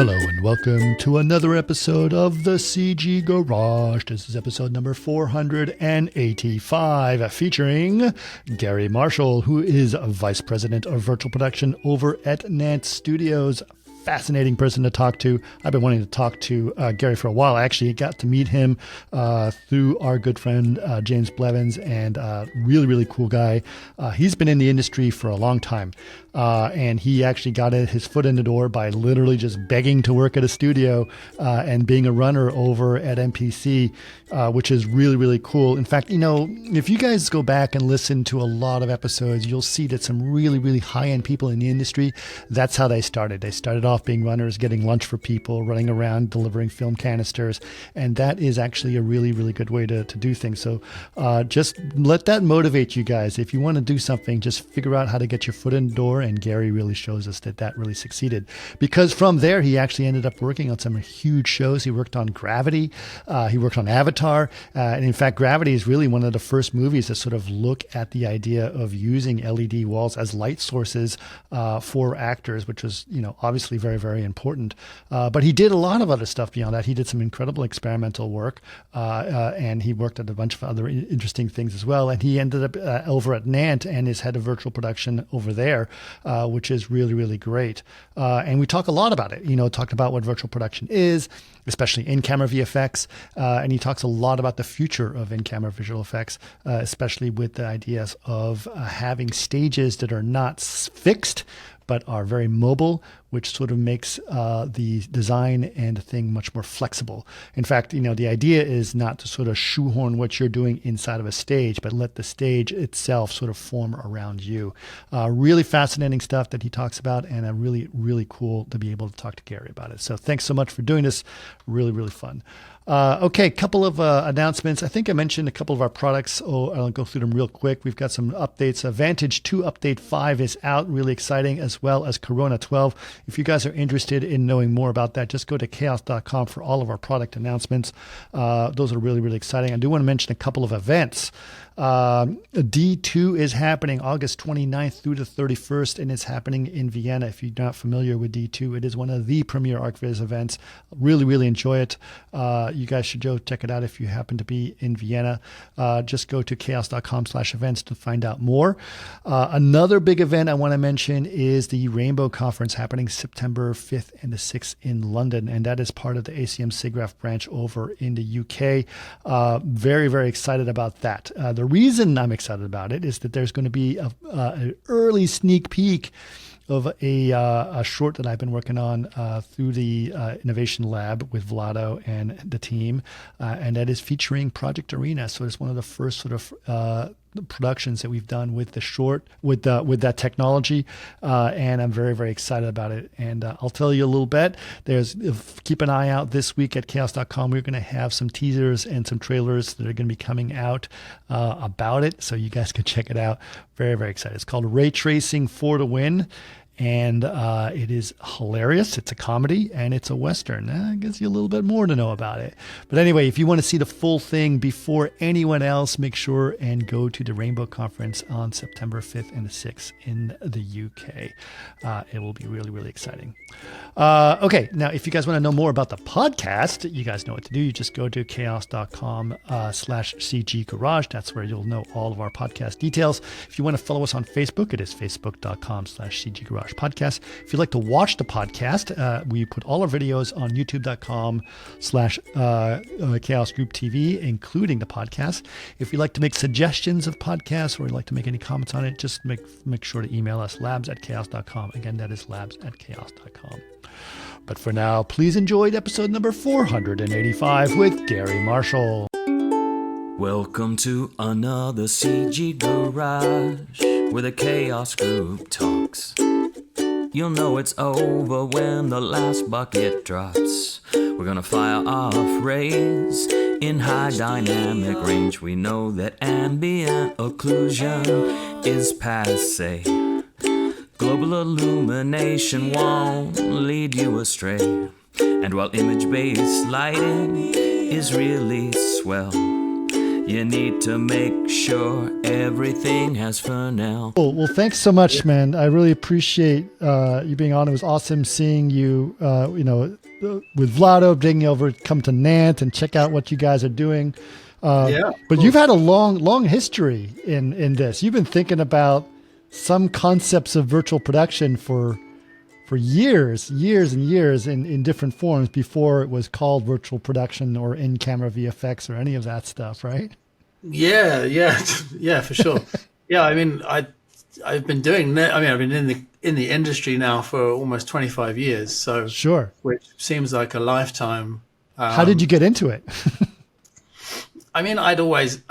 Hello and welcome to another episode of the CG Garage. This is episode number 485, featuring Gary Marshall, who is Vice President of Virtual Production over at Nant Studios. Fascinating person to talk to. I've been wanting to talk to Gary for a while. I actually got to meet him through our good friend James Blevins, and really cool guy. He's been in the industry for a long time, and he actually got his foot in the door by literally just begging to work at a studio and being a runner over at MPC, which is really cool. In fact, if you guys go back and listen to a lot of episodes, you'll see that some really high-end people in the industry, that's how they started. They started off being runners, getting lunch for people, running around, delivering film canisters. And that is actually a really good way to do things. So just let that motivate you guys. If you want to do something, just figure out how to get your foot in the door. And Gary really shows us that really succeeded. Because from there, he actually ended up working on some huge shows. He worked on Gravity. He worked on Avatar. And in fact, Gravity is really one of the first movies to sort of look at the idea of using LED walls as light sources for actors, which was, obviously very important. But he did a lot of other stuff beyond that. He did some incredible experimental work, and he worked at a bunch of other interesting things as well. And he ended up over at Nant and is head of virtual production over there, which is really great. And we talk a lot about it, talked about what virtual production is, especially in-camera VFX. And he talks a lot about the future of in-camera visual effects, especially with the ideas of having stages that are not fixed, but are very mobile, which sort of makes the design and the thing much more flexible. In fact, the idea is not to sort of shoehorn what you're doing inside of a stage, but let the stage itself sort of form around you. Really fascinating stuff that he talks about, and really cool to be able to talk to Gary about it. So thanks so much for doing this. Really fun. Okay, a couple of announcements. I think I mentioned a couple of our products. I'll go through them real quick. We've got some updates. Vantage 2 Update 5 is out, really exciting, as well as Corona 12. If you guys are interested in knowing more about that, just go to chaos.com for all of our product announcements. Those are really exciting. I do want to mention a couple of events. D2 is happening August 29th through the 31st, and it's happening in Vienna. If you're not familiar with D2, it is one of the premier ArcViz events. Really enjoy it. You guys should go check it out if you happen to be in Vienna. Just go to chaos.com/events to find out more. Another big event I want to mention is the Rainbow Conference happening September 5th and the 6th in London, and that is part of the ACM SIGGRAPH branch over in the UK. Very excited about that. The reason I'm excited about it is that there's going to be an early sneak peek of a short that I've been working on through the Innovation Lab with Vlado and the team, and that is featuring Project Arena. So it's one of the first sort of productions that we've done with the short, with that technology, and I'm very excited about it. And I'll tell you a little bit. Keep an eye out this week at chaos.com. We're going to have some teasers and some trailers that are going to be coming out about it, so you guys can check it out. Very excited. It's called Ray Tracing for the Win. And it is hilarious. It's a comedy and it's a Western. That gives you a little bit more to know about it. But anyway, if you want to see the full thing before anyone else, make sure and go to the Rainbow Conference on September 5th and the 6th in the UK. It will be really exciting. Okay, now if you guys want to know more about the podcast, you guys know what to do. You just go to chaos.com/CG Garage. That's where you'll know all of our podcast details. If you want to follow us on Facebook, it is facebook.com/CG Garage Podcast. If you'd like to watch the podcast, we put all our videos on youtube.com/Chaos Group TV, including the podcast. If you'd like to make suggestions of podcasts or you'd like to make any comments on it, just make sure to email us, labs@chaos.com. Again, that is labs@chaos.com. But for now, please enjoy episode number 485 with Gary Marshall. Welcome to another CG Garage, where the Chaos Group talks. You'll know it's over when the last bucket drops. We're gonna fire off rays in high dynamic range. We know that ambient occlusion is passé. Global illumination won't lead you astray. And while image-based lighting is really swell, You need to make sure everything has for now. Well, thanks so much, man. I really appreciate you being on. It was awesome seeing you, with Vlado, being over, come to Nant and check out what you guys are doing. But you've had a long history in this. You've been thinking about some concepts of virtual production for years and years in different forms before it was called virtual production or in-camera VFX or any of that stuff, right? Yeah, for sure. Yeah, I mean, I've been doing that. I mean, I've been in the industry now for almost 25 years. So sure, which seems like a lifetime. How did you get into it? I mean, I'd always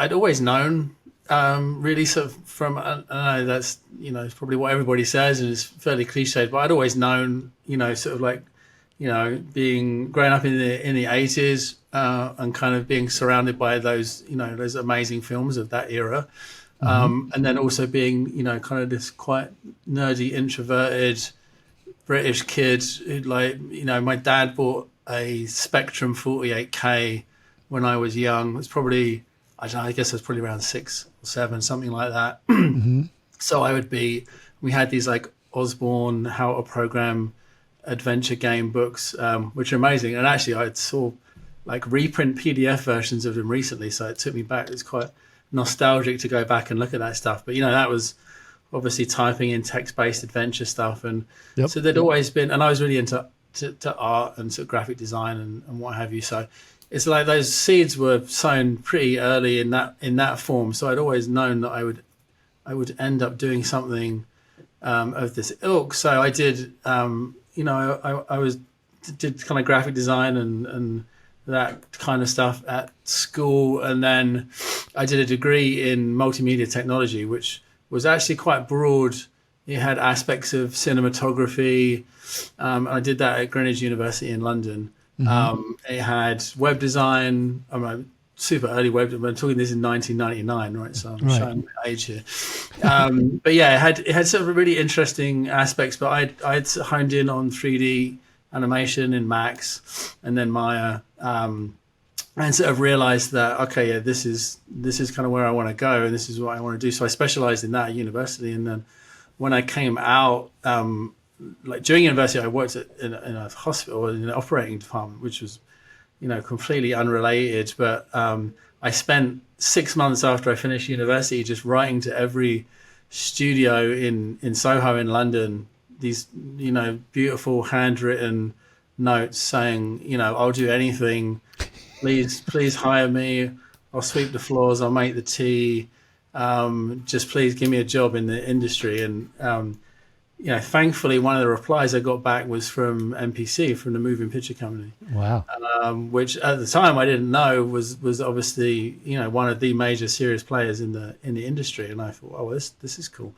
known, really sort of from, I know that's, it's probably what everybody says and it's fairly cliched, but I'd always known, sort of like, growing up in the 80s, and kind of being surrounded by those, those amazing films of that era. And then also being, kind of this quite nerdy, introverted British kid who my dad bought a Spectrum 48K when I was young. It was probably, I guess it was probably around 6 or 7, something like that. So we had these like Osborne How to Program adventure game books, which are amazing. And actually I saw like reprint PDF versions of them recently. So it took me back. It's quite nostalgic to go back and look at that stuff. But, that was obviously typing in text-based adventure stuff. And so there'd always been, and I was really into art and sort of graphic design and what have you. So it's like those seeds were sown pretty early in that form. So I'd always known that I would end up doing something of this ilk. So I did, did kind of graphic design and that kind of stuff at school. And then I did a degree in multimedia technology, which was actually quite broad. It had aspects of cinematography. I did that at Greenwich University in London. It had web design. I'm super early web. I'm talking this in 1999, right? So I'm showing my age here. But yeah, it had sort of really interesting aspects. But I'd honed in on 3D animation in Max and then Maya, and sort of realized that this is kind of where I want to go and this is what I want to do. So I specialized in that at university. And then when I came out, like during university, I worked in a hospital in an operating department, which was, completely unrelated. But I spent 6 months after I finished university just writing to every studio in Soho in London, these, beautiful handwritten notes saying, I'll do anything. Please hire me. I'll sweep the floors. I'll make the tea. Just please give me a job in the industry. And, thankfully, one of the replies I got back was from MPC, from the Moving Picture Company. Wow. Which at the time I didn't know was obviously, one of the major serious players in the industry. And I thought, oh, this is cool.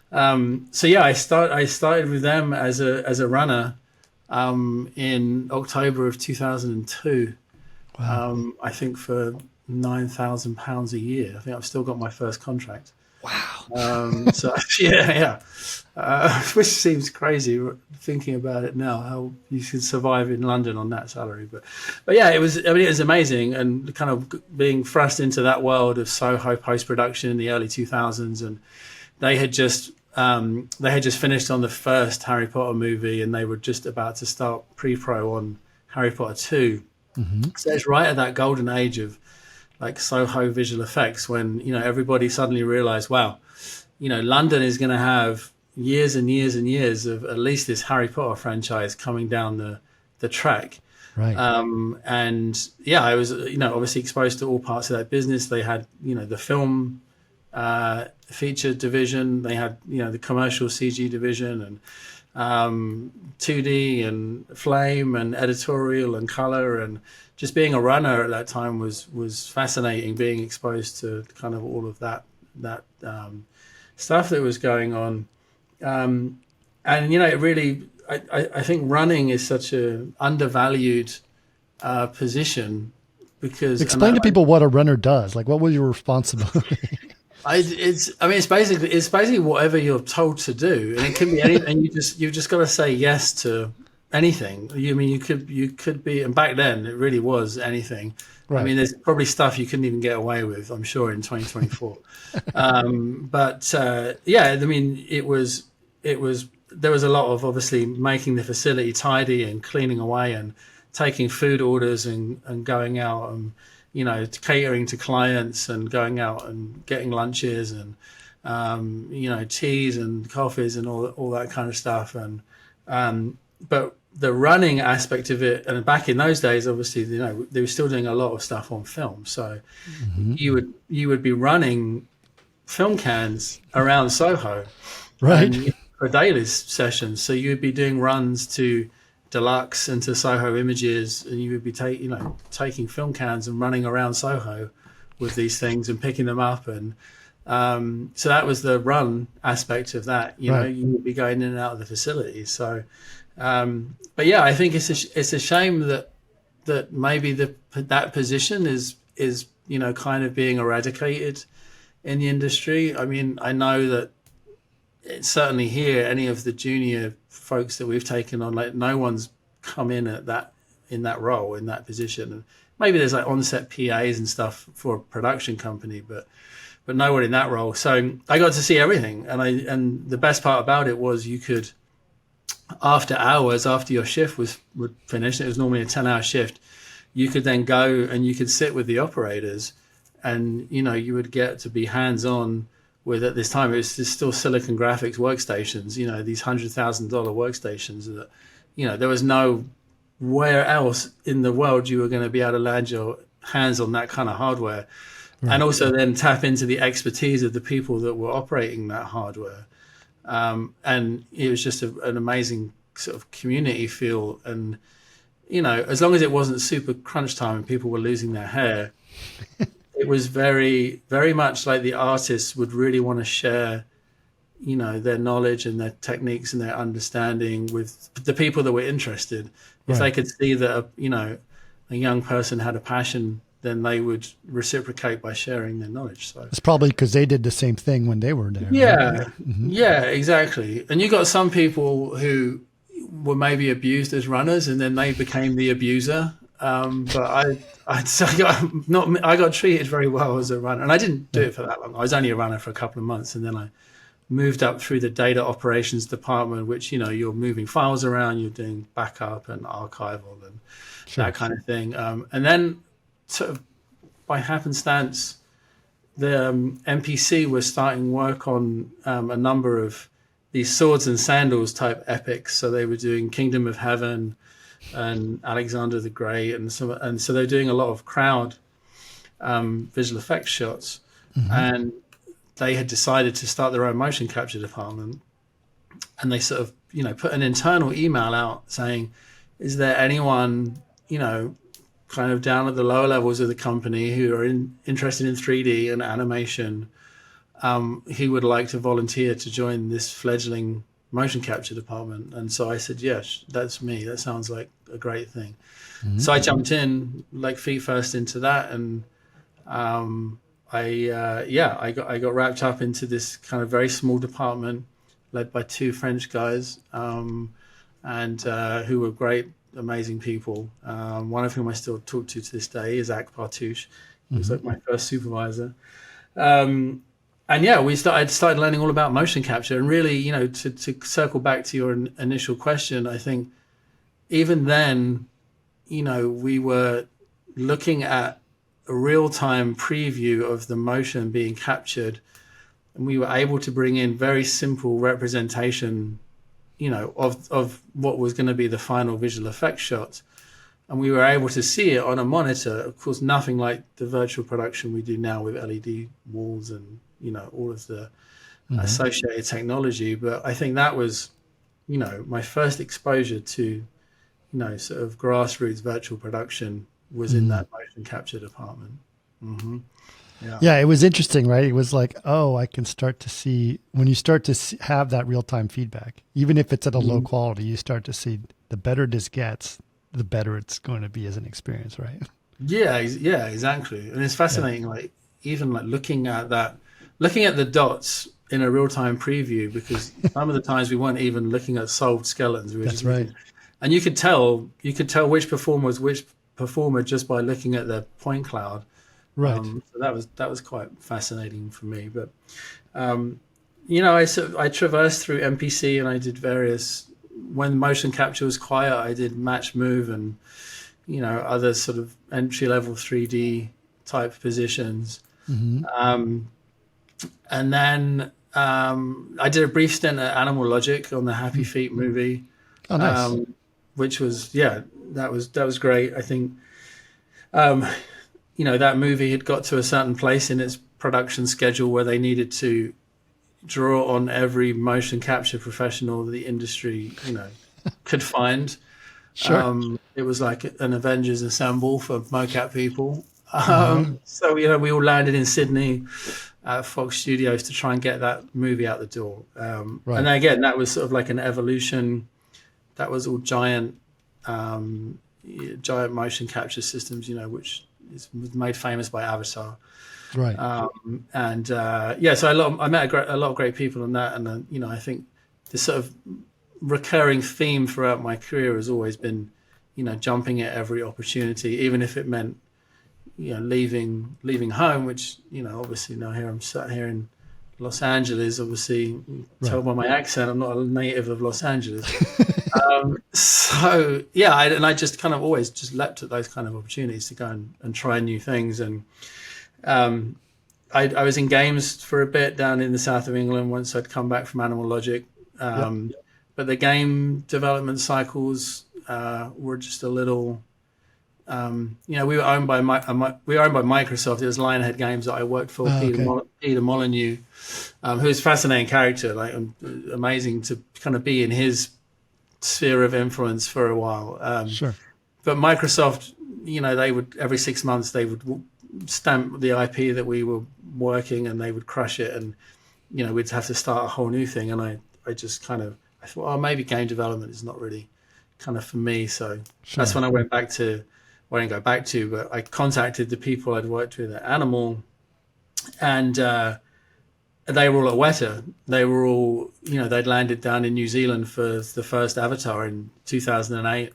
So yeah, I started with them as a runner, in October of 2002. Wow. I think for £9,000 a year. I think I've still got my first contract. Wow. So yeah. Which seems crazy thinking about it now, how you could survive in London on that salary. But yeah, it was amazing, and kind of being thrust into that world of Soho post-production in the early 2000s. And they had just finished on the first Harry Potter movie, and they were just about to start pre-pro on Harry Potter 2. So it's right at that golden age of like Soho visual effects when, everybody suddenly realized, wow, London is going to have years and years and years of at least this Harry Potter franchise coming down the track. Right. And yeah, I was, obviously exposed to all parts of that business. They had, the film feature division. They had, the commercial CG division and 2D and flame and editorial and color. And just being a runner at that time was fascinating, being exposed to kind of all of that stuff that was going on. And, it really, I think running is such a undervalued position because... Explain to people what a runner does. Like, what was your responsibility? It's basically whatever you're told to do, and it can be anything. And you've just got to say yes to anything. You could be, and back then it really was anything. Right. I mean, there's probably stuff you couldn't even get away with, I'm sure, in 2024. Yeah, I mean, there was a lot of obviously making the facility tidy and cleaning away and taking food orders and going out and, catering to clients and going out and getting lunches and, teas and coffees and all that kind of stuff. And, but the running aspect of it, and back in those days, obviously, they were still doing a lot of stuff on film. So you would be running film cans around Soho, right, for daily sessions. So you would be doing runs to Deluxe and to Soho Images, and you would be taking film cans and running around Soho with these things and picking them up. And so that was the run aspect of that. You would be going in and out of the facility. So. But yeah, I think it's a shame that maybe that position is kind of being eradicated in the industry. I mean, I know that it's certainly here, any of the junior folks that we've taken on, like no one's come in in that role, in that position. And maybe there's like on-set PAs and stuff for a production company, but no one in that role. So I got to see everything, and the best part about it was you could. After hours, after your shift would finish, it was normally a 10-hour shift, you could then go and you could sit with the operators and, you would get to be hands-on with, at this time, it was still Silicon Graphics workstations, these $100,000 workstations that, there was nowhere else in the world you were going to be able to land your hands on that kind of hardware. Right. And also then tap into the expertise of the people that were operating that hardware. And it was just an amazing sort of community feel. And, as long as it wasn't super crunch time and people were losing their hair, it was very, very much like the artists would really want to share, their knowledge and their techniques and their understanding with the people that were interested. If they could see that, a young person had a passion, then they would reciprocate by sharing their knowledge. So it's probably because they did the same thing when they were there. Yeah, right? Yeah, exactly. And you got some people who were maybe abused as runners, and then they became the abuser. But I got treated very well as a runner, and I didn't do it for that long. I was only a runner for a couple of months, and then I moved up through the data operations department, which you're moving files around, you're doing backup and archival and that kind of thing, and then. Sort of by happenstance, the MPC was starting work on a number of these swords and sandals type epics. So they were doing Kingdom of Heaven and Alexander the Great, and so they're doing a lot of crowd visual effects shots. And they had decided to start their own motion capture department, and they sort of put an internal email out saying, "Is there anyone kind of down at the lower levels of the company who are interested in 3D and animation, who would like to volunteer to join this fledgling motion capture department?" And so I said, yes, that's me. That sounds like a great thing. So I jumped in like feet first into that. And I got wrapped up into this kind of very small department led by two French guys and who were great, amazing people. One of whom I still talk to this day is Zach Partouche. He was like my first supervisor. And yeah, I started learning all about motion capture. And really, to circle back to your initial question, I think even then, we were looking at a real-time preview of the motion being captured, and we were able to bring in very simple representation of what was going to be the final visual effects shot. And we were able to see it on a monitor. Of course, nothing like the virtual production we do now with LED walls and, all of the associated technology. But I think that was, my first exposure to, sort of grassroots virtual production was in that motion capture department. Yeah, it was interesting, right? It was like, I can start to see, when you start to have that real-time feedback, even if it's at a low quality, you start to see the better this gets, the better it's going to be as an experience, right? Yeah, exactly. And it's fascinating, like even like looking at the dots in a real-time preview, because some of the times we weren't even looking at solved skeletons. We were That's right. and you could tell which performer was which performer just by looking at the point cloud. Right. So that was quite fascinating for me. But I traversed through MPC, and I did various. When motion capture was quiet, I did match move and other sort of entry level 3D type positions. Mm-hmm. And then I did a brief stint at Animal Logic on the Happy Feet movie. Oh, nice. Which was that was great. I think that movie had got to a certain place in its production schedule where they needed to draw on every motion capture professional the industry could find. Sure. It was like an Avengers assemble for mocap people. So we all landed in Sydney at Fox Studios to try and get that movie out the door. Right. And again, that was sort of like an evolution. That was all giant motion capture systems, which was made famous by Avatar. Right. So I met a lot of great people on that, and I think the sort of recurring theme throughout my career has always been, jumping at every opportunity, even if it meant, leaving home, which obviously now here I'm sat here in Los Angeles. Obviously, you tell by my accent, I'm not a native of Los Angeles. I just kind of always just leapt at those kind of opportunities to go and try new things. And I was in games for a bit down in the south of England once I'd come back from Animal Logic. But the game development cycles were just a little. We were owned by Microsoft. It was Lionhead Games that I worked for. Peter Molyneux, who's a fascinating character, like amazing to kind of be in his sphere of influence for a while. Sure. But Microsoft, they would every 6 months they would stamp the IP that we were working, and they would crush it, and we'd have to start a whole new thing. And I just kind of I thought, oh, maybe game development is not really kind of for me. So that's when I went back to. Well, I didn't go back to, but I contacted the people I'd worked with at Animal, and they were all at Weta. They were all, they'd landed down in New Zealand for the first Avatar in 2008,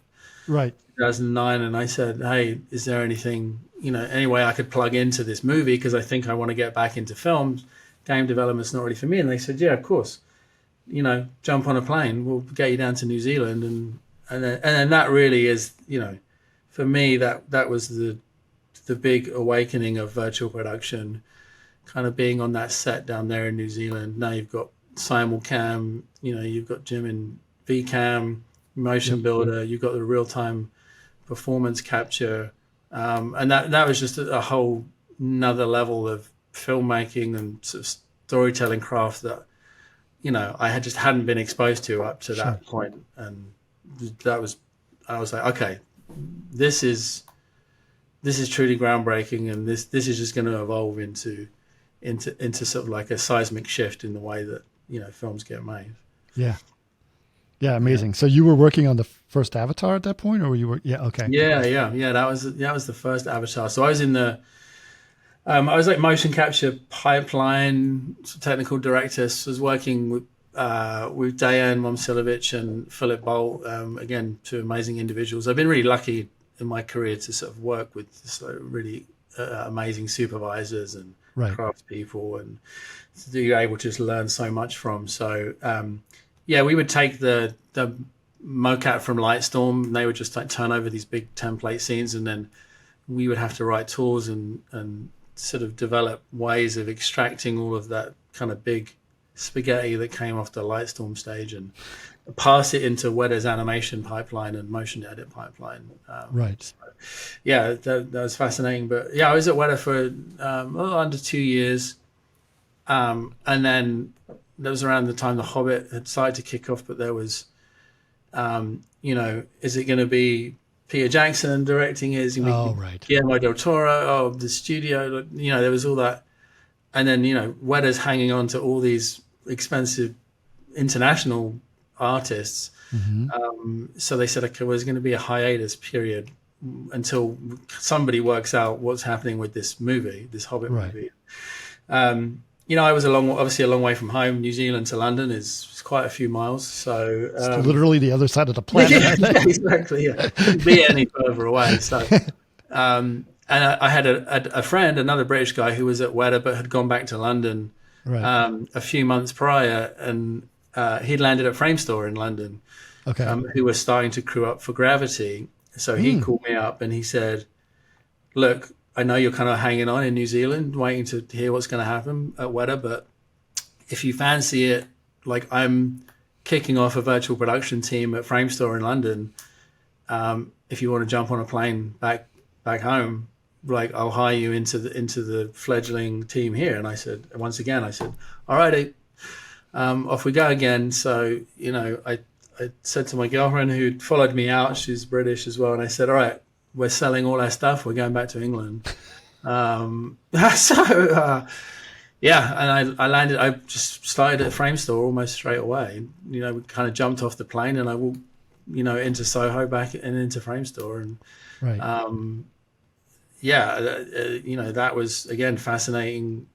right, 2009, and I said, hey, is there anything, any way I could plug into this movie, because I think I want to get back into films. Game development's not really for me. And they said, yeah, of course, jump on a plane, we'll get you down to New Zealand, and then that really is, for me, that was the big awakening of virtual production, kind of being on that set down there in New Zealand. Now you've got Simulcam, you've got Jim in VCam, Motion Builder, you've got the real-time performance capture. And that was just a whole another level of filmmaking and sort of storytelling craft that, I hadn't been exposed to up to that point. And I was like, okay, this is truly groundbreaking, and this is just going to evolve into sort of like a seismic shift in the way that films get made. Yeah Amazing. So you were working on the first Avatar at that point, or were you okay. That was the first Avatar. So I was in the I was like motion capture pipeline technical director. So I was working with Dejan Momcilovic and Philip Bolt, again, two amazing individuals. I've been really lucky in my career to sort of work with really amazing supervisors and craftspeople, and you're able to just learn so much from. So we would take the mocap from Lightstorm, and they would just like turn over these big template scenes, and then we would have to write tools and sort of develop ways of extracting all of that kind of big spaghetti that came off the Lightstorm stage and pass it into Weta's animation pipeline and motion edit pipeline. That was fascinating. But I was at Weta for a little under 2 years. And then that was around the time The Hobbit had started to kick off, but there was, is it going to be Peter Jackson directing it? Is it going to be Guillermo del Toro? The studio, there was all that. And then, Weta's hanging on to all these expensive international artists. Mm-hmm. So they said, okay, well, there's going to be a hiatus period until somebody works out what's happening with this movie, this Hobbit movie. I was obviously a long way from home. New Zealand to London is quite a few miles. So It's literally the other side of the planet. yeah, exactly. Yeah, couldn't be any further away. So, and I had a friend, another British guy who was at Weta but had gone back to London Right. a few months prior, and he'd landed at Framestore in London, Okay. who was starting to crew up for Gravity. So he called me up and he said, "Look, I know you're kind of hanging on in New Zealand, waiting to hear what's going to happen at Weta, but if you fancy it, like I'm kicking off a virtual production team at Framestore in London. If you want to jump on a plane back home, like I'll hire you into the fledgling team here." And I said, once again, all right, off we go again. So, I said to my girlfriend who followed me out, she's British as well, and I said, all right, we're selling all our stuff, we're going back to England. Yeah, and I just started at Framestore almost straight away. We kind of jumped off the plane and I walked, into Soho back and into Framestore. And Right. that was, again, fascinating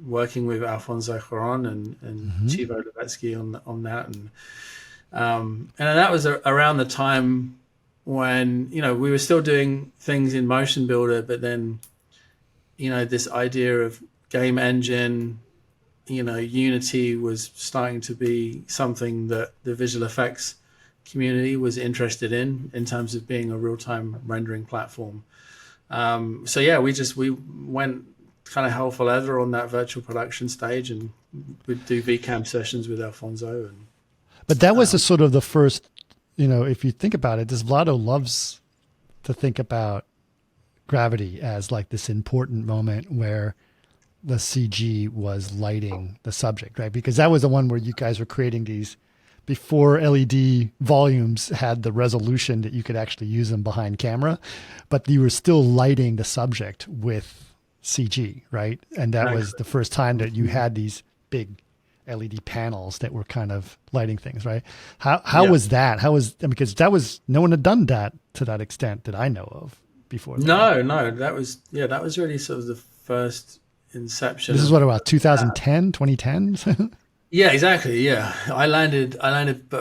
working with Alfonso Cuarón and Chivo Levetsky on that. And that was around the time when, we were still doing things in Motion Builder, but then, this idea of game engine, Unity was starting to be something that the visual effects community was interested in terms of being a real-time rendering platform. We went kind of hell for leather on that virtual production stage, and we'd do VCAM sessions with Alfonso. But that was the sort of the first, if you think about it, this Vlado loves to think about Gravity as like this important moment where the CG was lighting the subject, right? Because that was the one where you guys were creating these before LED volumes had the resolution that you could actually use them behind camera, but you were still lighting the subject with CG, right? And that was the first time that you had these big LED panels that were kind of lighting things, right? How was that? Because that was, no one had done that to that extent that I know of before. No, that was really sort of the first inception. This is what, about 2010, 2010? Yeah, exactly. Yeah, I landed at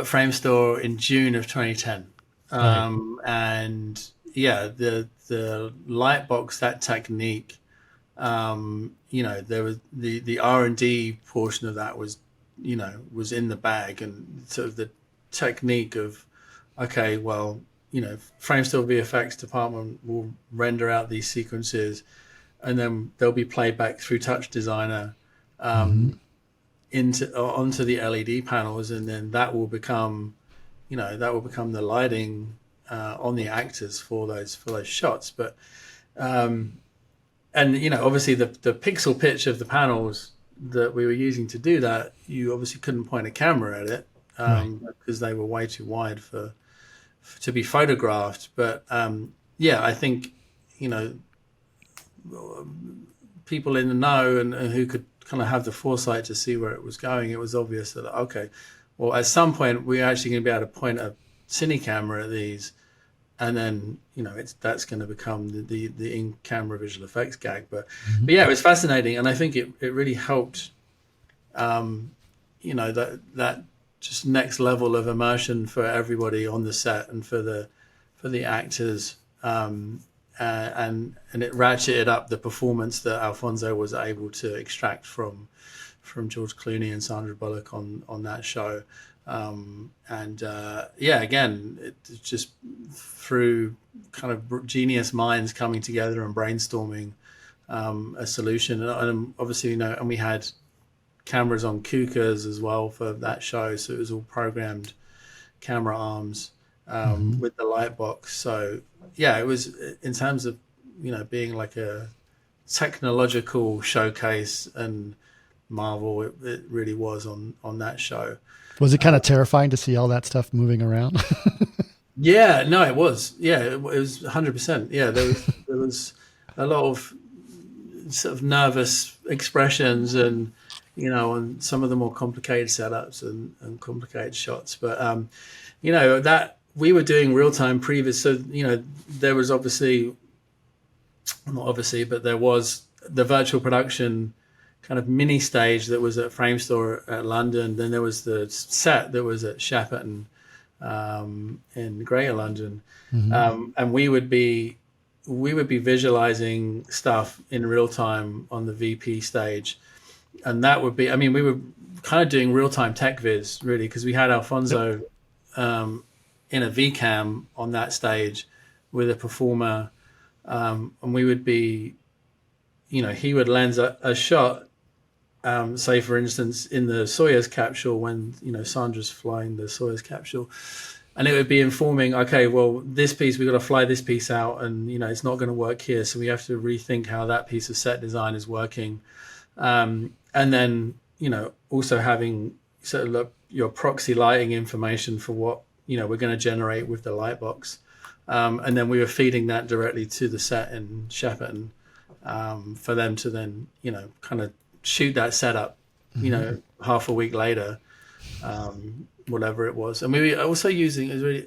Framestore in June of 2010, and yeah, the light box, that technique, there was the R&D portion of that was in the bag, and sort of the technique of, okay, well, Framestore VFX department will render out these sequences, and then they'll be played back through Touch Designer onto the LED panels, and then that will become the lighting on the actors for those shots. But obviously the pixel pitch of the panels that we were using to do that, you obviously couldn't point a camera at it because they were way too wide to be photographed. But I think people in the know and who could kind of have the foresight to see where it was going, it was obvious that, okay, well, at some point we're actually going to be able to point a cine camera at these, and then that's going to become the in-camera visual effects gag. But yeah, it was fascinating, and I think it really helped that just next level of immersion for everybody on the set and for the actors, and it ratcheted up the performance that Alfonso was able to extract from George Clooney and Sandra Bullock on that show. Again, it's just through kind of genius minds coming together and brainstorming a solution. And obviously, and we had cameras on Kukas as well for that show, so it was all programmed camera arms with the light box. So yeah, it was, in terms of being like a technological showcase and marvel, it really was on that show. Was it kind of terrifying to see all that stuff moving around? Yeah, no, it was. Yeah, it was 100%. Yeah, there was a lot of sort of nervous expressions, and on some of the more complicated setups and complicated shots. But that we were doing real time previous, so there was there was the virtual production kind of mini stage that was at Framestore at London. Then there was the set that was at Shepperton in Greater London, and we would be visualizing stuff in real time on the VP stage, and that would be, I mean, we were kind of doing real time tech viz really, because we had Alfonso in a VCam on that stage with a performer, and we would be, he would lens a shot. Say, for instance, in the Soyuz capsule, when Sandra's flying the Soyuz capsule, and it would be informing, okay, well, this piece, we've got to fly this piece out, and it's not going to work here, so we have to rethink how that piece of set design is working. And then also having sort of your proxy lighting information for what we're going to generate with the light box, and then we were feeding that directly to the set in Shepperton for them to then kind of shoot that setup, half a week later, whatever it was. And we were also using,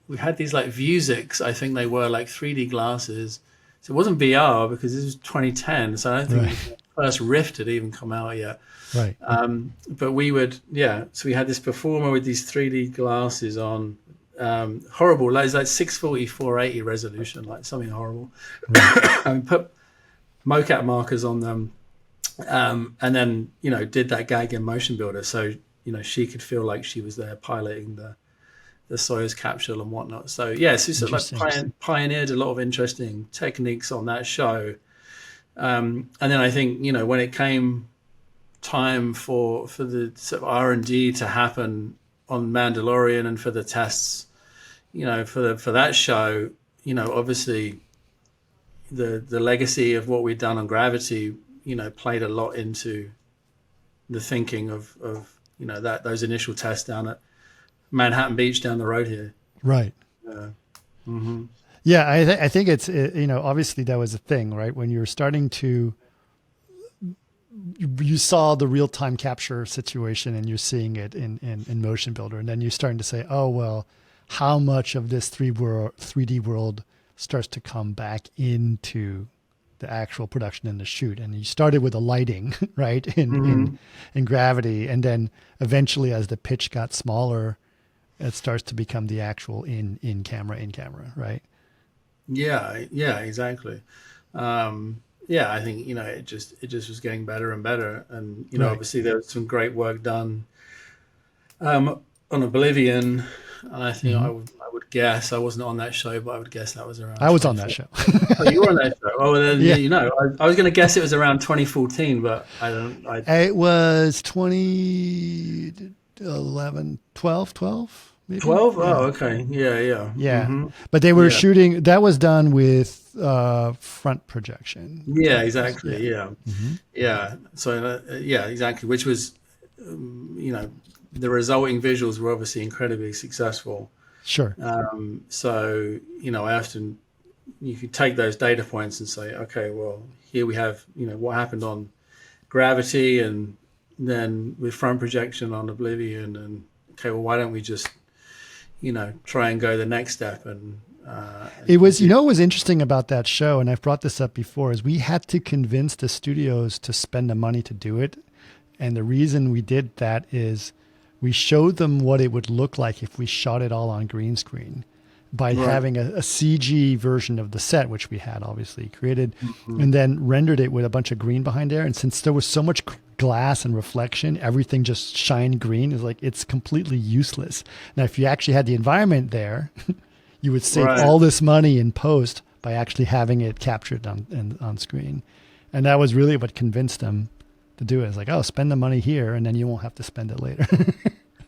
we had these like Vuzix, I think they were like 3D glasses. So it wasn't VR because this was 2010. So I don't think the first Rift had even come out yet. Right. But we would, so we had this performer with these 3D glasses on, horrible, like, it's like 640, 480 resolution, like something horrible. Right. And we put mocap markers on them. And then, did that gag in motion builder. So, she could feel like she was there piloting the Soyuz capsule and whatnot. So, so sort of like pioneered a lot of interesting techniques on that show. And then I think, when it came time for the sort of R&D to happen on Mandalorian and for the tests, for that show, obviously the legacy of what we'd done on Gravity, played a lot into the thinking of that those initial tests down at Manhattan Beach down the road here. Right. Yeah, I think it's obviously that was a thing, right? When you're starting to, you saw the real time capture situation and you're seeing it in Motion Builder, and then you're starting to say, oh well, how much of this 3D world starts to come back into the actual production and the shoot. And you started with the lighting, right, in Gravity, and then eventually as the pitch got smaller, it starts to become the actual in camera, right? Yeah, exactly. I think it just was getting better and better, and obviously there was some great work done on Oblivion. And I think I would guess, I wasn't on that show, but I would guess that was around. I was on that show. Oh, you were on that show. Oh, well, then I was going to guess it was around 2014, but I don't. It was 2011, 12, maybe. 12? Yeah. Oh, okay. Yeah. Mm-hmm. But they were shooting. That was done with front projection. Yeah, exactly. Yeah. So exactly. Which was, the resulting visuals were obviously incredibly successful. Sure. So, I often, you could take those data points and say, okay, well, here we have, what happened on Gravity, and then with front projection on Oblivion, and okay, well, why don't we just, try and go the next step? And it was, what was interesting about that show, and I've brought this up before, is we had to convince the studios to spend the money to do it. And the reason we did that is we showed them what it would look like if we shot it all on green screen by having a CG version of the set, which we had obviously created, and then rendered it with a bunch of green behind there. And since there was so much glass and reflection, everything just shined green. It's completely useless. Now, if you actually had the environment there, you would save all this money in post by actually having it captured on screen. And that was really what convinced them to do it. It's like, oh, spend the money here, and then you won't have to spend it later.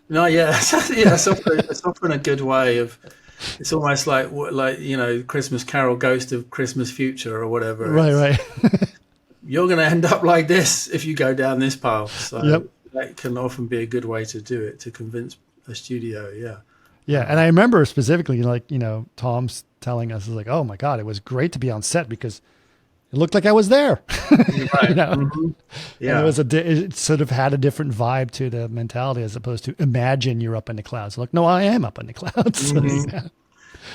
No, it's often a good way of. It's almost like Christmas Carol, Ghost of Christmas Future, or whatever. Right. You're going to end up like this if you go down this path. So that can often be a good way to do it, to convince a studio. Yeah, and I remember specifically, Tom's telling us, like, oh my God, it was great to be on set because it looked like I was there. Right. Yeah. And it sort of had a different vibe to the mentality as opposed to imagine you're up in the clouds. Like, no, I am up in the clouds.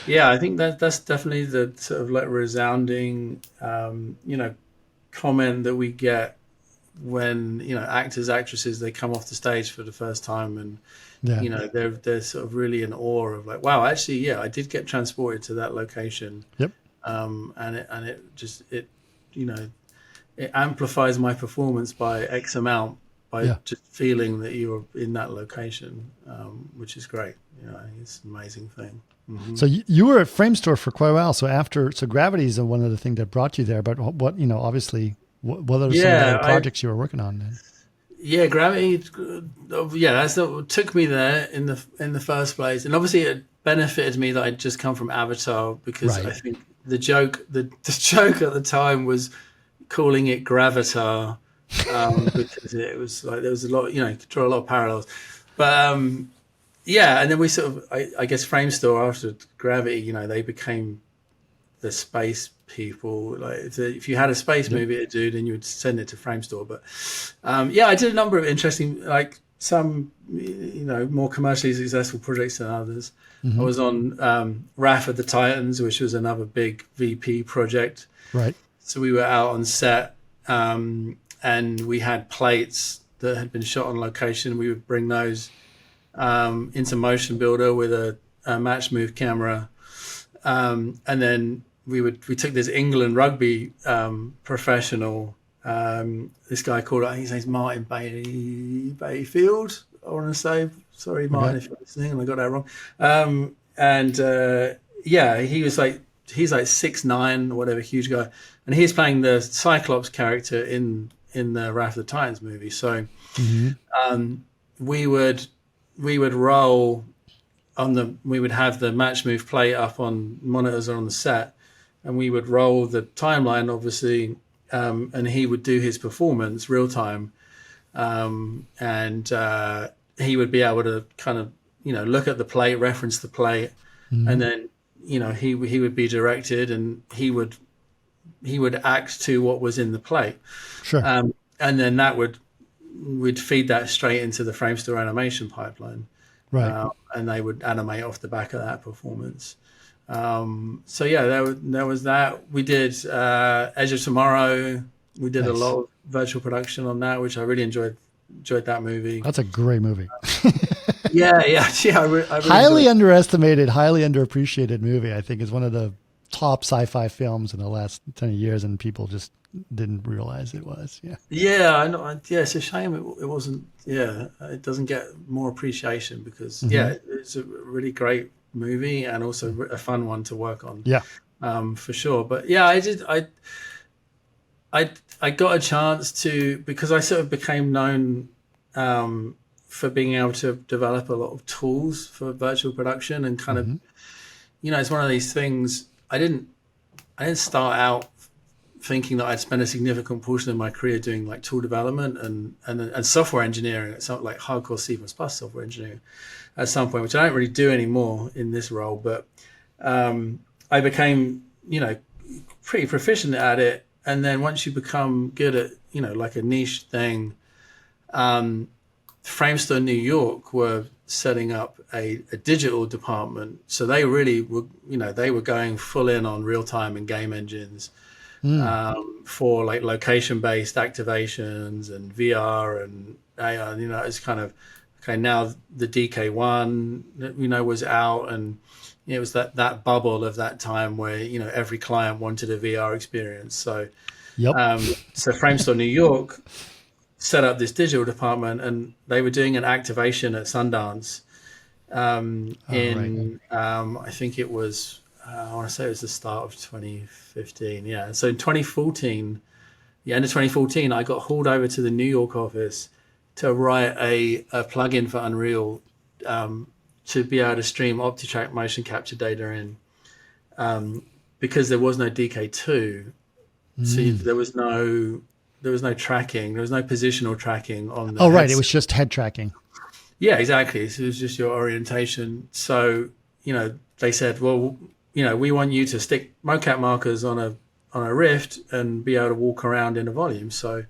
Yeah, I think that's definitely the sort of like resounding, comment that we get when actors, actresses, they come off the stage for the first time, and Yeah. they're sort of really in awe of like, wow, actually, yeah, I did get transported to that location. Yep. And it amplifies my performance by X amount by just feeling that you're in that location, which is great. It's an amazing thing. Mm-hmm. So you were at Framestore for quite a while. So Gravity is one of the things that brought you there. But what obviously, what are some of the other projects you were working on then? Yeah, Gravity. Yeah, that's what took me there in the first place, and obviously it benefited me that I'd just come from Avatar, because I think the joke at the time was calling it Gravatar, because it was like there was a lot, could draw a lot of parallels, but yeah, and then we sort of, I guess Framestore after Gravity, they became the space people. Like if you had a space movie to do, then you would send it to Framestore. But yeah, I did a number of interesting, like some more commercially successful projects than others. I was on Wrath of the Titans, which was another big VP project. Right. So we were out on set, and we had plates that had been shot on location. We would bring those into Motion Builder with a match move camera, and then we took this England rugby professional, this guy called, I think his name's Martin Bayfield, I want to say. Sorry, Martin, if you're listening and I got that wrong. Yeah, he's like 6'9" or whatever, huge guy, and he's playing the Cyclops character in the Wrath of the Titans movie. So we would roll we would have the match move plate up on monitors on the set, and we would roll the timeline, obviously, and he would do his performance real time, and he would be able to kind of look at the plate, reference the plate, and then he would be directed, and he would act to what was in the plate. Sure. And then we'd feed that straight into the Framestore animation pipeline, right? And they would animate off the back of that performance. So yeah, there was that. We did Edge of Tomorrow. We did a lot of virtual production on that, which I really enjoyed that movie. That's a great movie. yeah. I really highly underestimated, highly underappreciated movie. I think is one of the top sci-fi films in the last 10 years, and people just didn't realize it was. Yeah, I know. Yeah, it's a shame it wasn't. Yeah, it doesn't get more appreciation because it's a really great movie and also a fun one to work on. Yeah, for sure. But yeah, I got a chance to, because I sort of became known for being able to develop a lot of tools for virtual production and kind of, it's one of these things. I didn't start out thinking that I'd spend a significant portion of my career doing like tool development and software engineering. It's not like hardcore C++ software engineering at some point, which I don't really do anymore in this role. But I became, pretty proficient at it. And then once you become good at, like a niche thing, Framestore New York were setting up a digital department. So they really were, they were going full in on real time and game engines for like location-based activations and VR and AR. It's kind of, okay, now the DK1, was out, and it was that bubble of that time where, every client wanted a VR experience. So, so Framestore New York set up this digital department, and they were doing an activation at Sundance I think it was, I want to say it was the start of 2015. Yeah. So in 2014, the end of 2014, I got hauled over to the New York office to write a plugin for Unreal to be able to stream OptiTrack motion capture data in, because there was no DK2. So there was no tracking. There was no positional tracking on the right. It was just head tracking. Yeah, exactly. So it was just your orientation. So, they said, well, we want you to stick mocap markers on a Rift and be able to walk around in a volume. So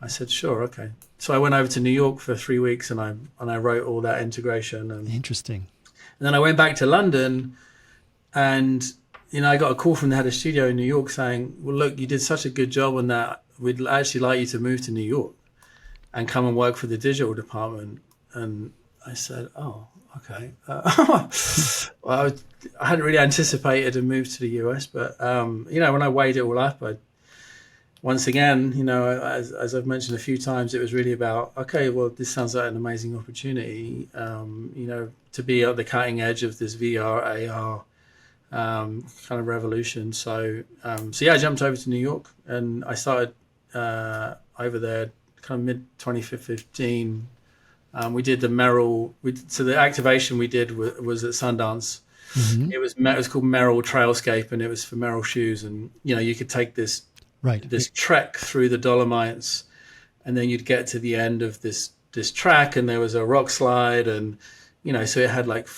I said, sure, okay. So I went over to New York for 3 weeks and I wrote all that integration. And interesting. then I went back to London, and I got a call from the head of studio in New York saying, well, look, you did such a good job on that. We'd actually like you to move to New York and come and work for the digital department. And I said, oh, okay. Well, I hadn't really anticipated a move to the US, but, when I weighed it all up, once again, as I've mentioned a few times, it was really about, okay, well, this sounds like an amazing opportunity, to be at the cutting edge of this VR, AR kind of revolution. So I jumped over to New York and I started over there kind of mid 2015. We did the Merrill. So the activation we did was at Sundance. Mm-hmm. It was called Merrill Trailscape, and it was for Merrill shoes. And you could take this trek through the Dolomites, and then you'd get to the end of this track, and there was a rock slide, and so it had like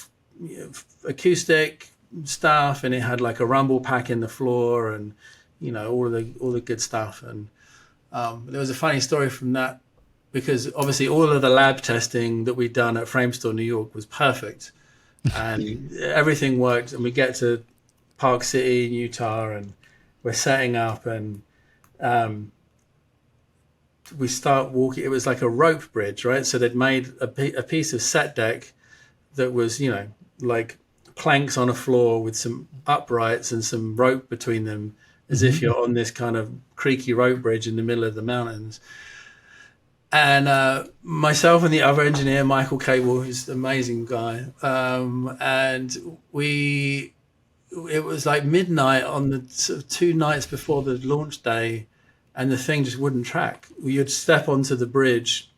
acoustic stuff, and it had like a rumble pack in the floor, and all the good stuff. And there was a funny story from that, because obviously all of the lab testing that we'd done at Framestore New York was perfect, and everything worked. And we get to Park City in Utah, and we're setting up, and we start walking. It was like a rope bridge, right? So they'd made a piece of set deck that was like planks on a floor with some uprights and some rope between them, as if you're on this kind of creaky rope bridge in the middle of the mountains. And myself and the other engineer, Michael Cable, who's an amazing guy, and it was like midnight on the sort of 2 nights before the launch day, and the thing just wouldn't track. You'd step onto the bridge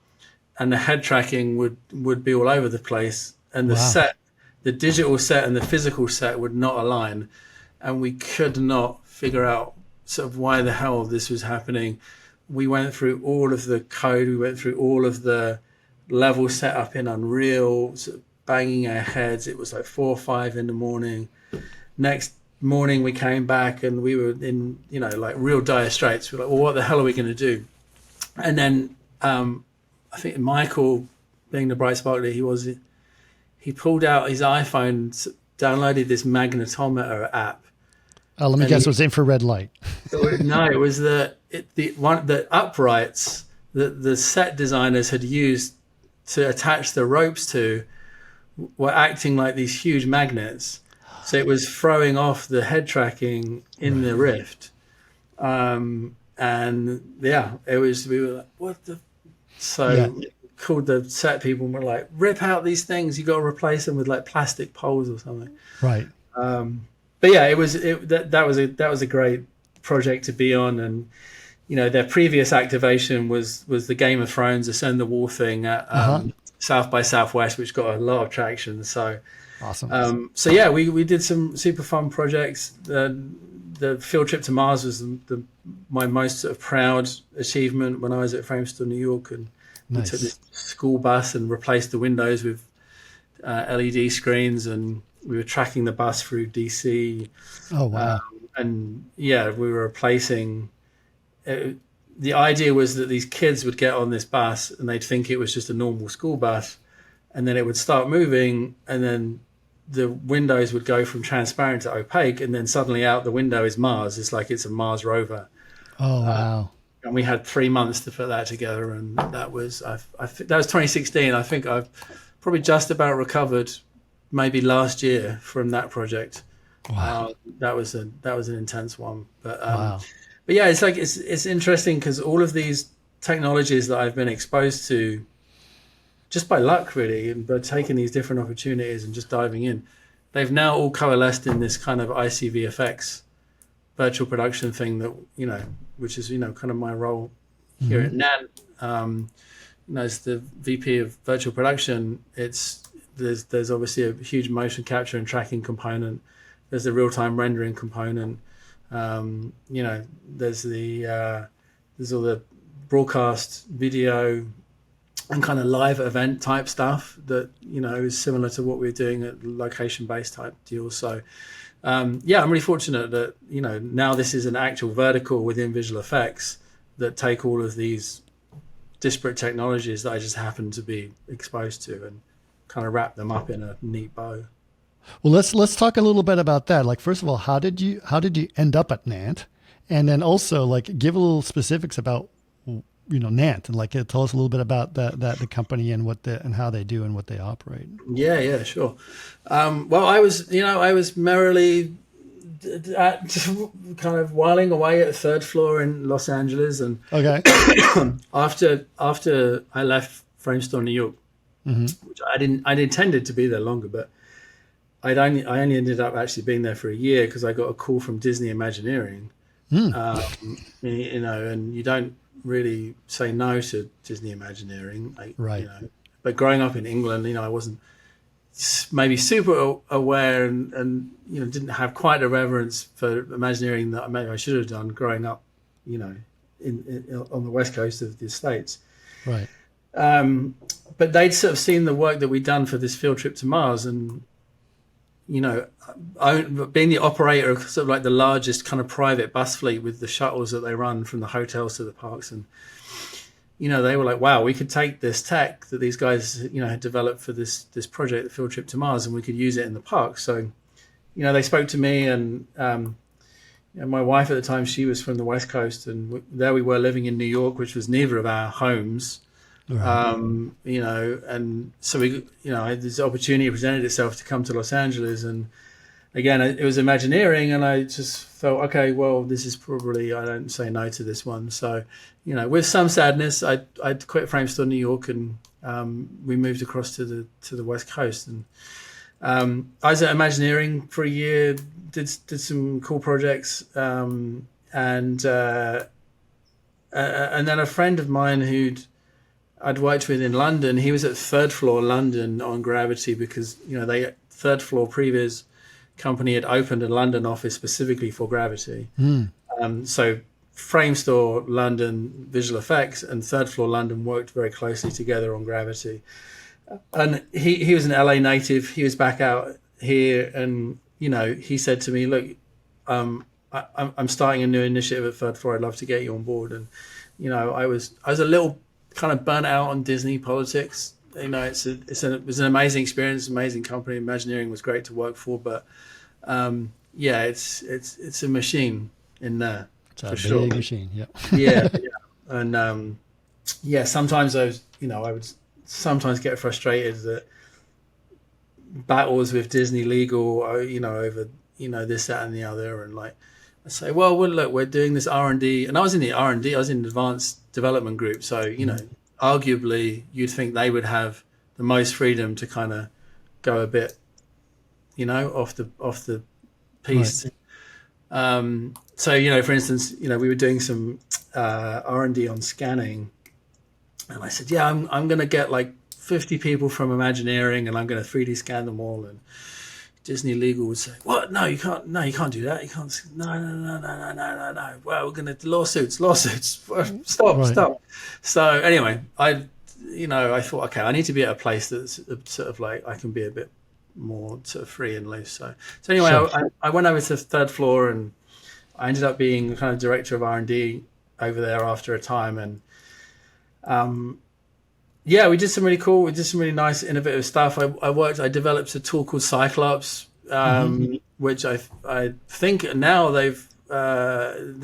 and the head tracking would be all over the place, and the digital set and the physical set would not align, and we could not figure out sort of why the hell this was happening. We went through all of the code, we went through all of the level setup in Unreal, sort of banging our heads. It was like 4 or 5 in the morning. Next morning we came back and we were in, like real dire straits. We were like, well, what the hell are we going to do? And then I think Michael, being the bright sparkler he pulled out his iPhone, downloaded this magnetometer app. Let me guess, it was infrared light. No, it was the uprights that the set designers had used to attach the ropes to were acting like these huge magnets. So it was throwing off the head tracking in the Rift. And it was, we were like, what the? So called the set people and were like, rip out these things. You got to replace them with like plastic poles or something. Right. But yeah, that was a great project to be on. And, their previous activation was the Game of Thrones Ascend the Wall thing at South by Southwest, which got a lot of traction. So awesome. We did some super fun projects. The field trip to Mars was my most sort of proud achievement when I was at Framestore, New York, and we took this school bus and replaced the windows with LED screens, and we were tracking the bus through DC. Oh wow! We were replacing. The idea was that these kids would get on this bus and they'd think it was just a normal school bus, and then it would start moving, and then the windows would go from transparent to opaque, and then suddenly out the window is Mars. It's like it's a Mars rover. Oh wow! And we had 3 months to put that together, and that was that was 2016. I think I've probably just about recovered, maybe last year, from that project. Wow. That was an intense one, but wow. But yeah, it's like it's interesting because all of these technologies that I've been exposed to, just by luck really, and by taking these different opportunities and just diving in, they've now all coalesced in this kind of ICVFX virtual production thing that which is kind of my role here at Nant. As the VP of virtual production, there's obviously a huge motion capture and tracking component. There's a real-time rendering component. There's all the broadcast video and kind of live event type stuff that is similar to what we're doing at location-based type deals. So I'm really fortunate that now this is an actual vertical within visual effects that take all of these disparate technologies that I just happen to be exposed to and kind of wrap them up in a neat bow. Well, let's talk a little bit about that. Like, first of all, how did you end up at Nant, and then also like give a little specifics about Nant, and like tell us a little bit about the company and and how they do and what they operate. Yeah, sure. Well, I was merrily just kind of whiling away at the third floor in Los Angeles, and Okay. after I left Framestore, New York, which I'd intended to be there longer, but I only ended up actually being there for a year because I got a call from Disney Imagineering. And you don't really say no to Disney Imagineering, Right. But growing up in England, I wasn't maybe super aware and didn't have quite a reverence for Imagineering that maybe I should have done growing up, in on the west coast of the States. Right. But they'd sort of seen the work that we'd done for this field trip to Mars, and being the operator of sort of like the largest kind of private bus fleet with the shuttles that they run from the hotels to the parks, and they were like, wow, we could take this tech that these guys had developed for this project, the field trip to Mars, and we could use it in the park. So they spoke to me, and my wife at the time, she was from the West Coast, and there we were living in New York, which was neither of our homes. Right. And so this opportunity presented itself to come to Los Angeles, and again, it was Imagineering, and I just felt, okay, well, this is probably, I don't say no to this one. So, with some sadness, I'd quit Framestore New York, and we moved across to the West Coast, and I was at Imagineering for a year, did some cool projects, and then a friend of mine I'd worked with in London, he was at Third Floor London on Gravity because Third Floor previous company had opened a London office specifically for Gravity. So Framestore London Visual Effects and Third Floor London worked very closely together on Gravity. And he was an LA native. He was back out here, and he said to me, "Look, I'm starting a new initiative at Third Floor. I'd love to get you on board." And I was a little kind of burnt out on Disney politics. It was an amazing experience, amazing company. Imagineering was great to work for, but it's a machine in there. It's a for big sure. machine. Yeah. Yeah. And sometimes I would sometimes get frustrated that battles with Disney legal, over this, that, and the other, and like I say, well, look, we're doing this R&D, and I was in the R&D, I was in the advanced development group, so arguably you'd think they would have the most freedom to kind of go a bit, off the piece. Right. So for instance, we were doing some R&D on scanning, and I said, yeah, I'm going to get like 50 people from Imagineering, and I'm going to 3D scan them all. And Disney legal would say, what? No, you can't. No, you can't do that. You can't. No. Well, we're going to lawsuits. Stop. So anyway, I thought, okay, I need to be at a place that's sort of like I can be a bit more sort of free and loose. So anyway, sure. I went over to the Third Floor, and I ended up being kind of director of R&D over there after a time, and we did some really nice, innovative stuff. I developed a tool called Cyclops, which I think now they're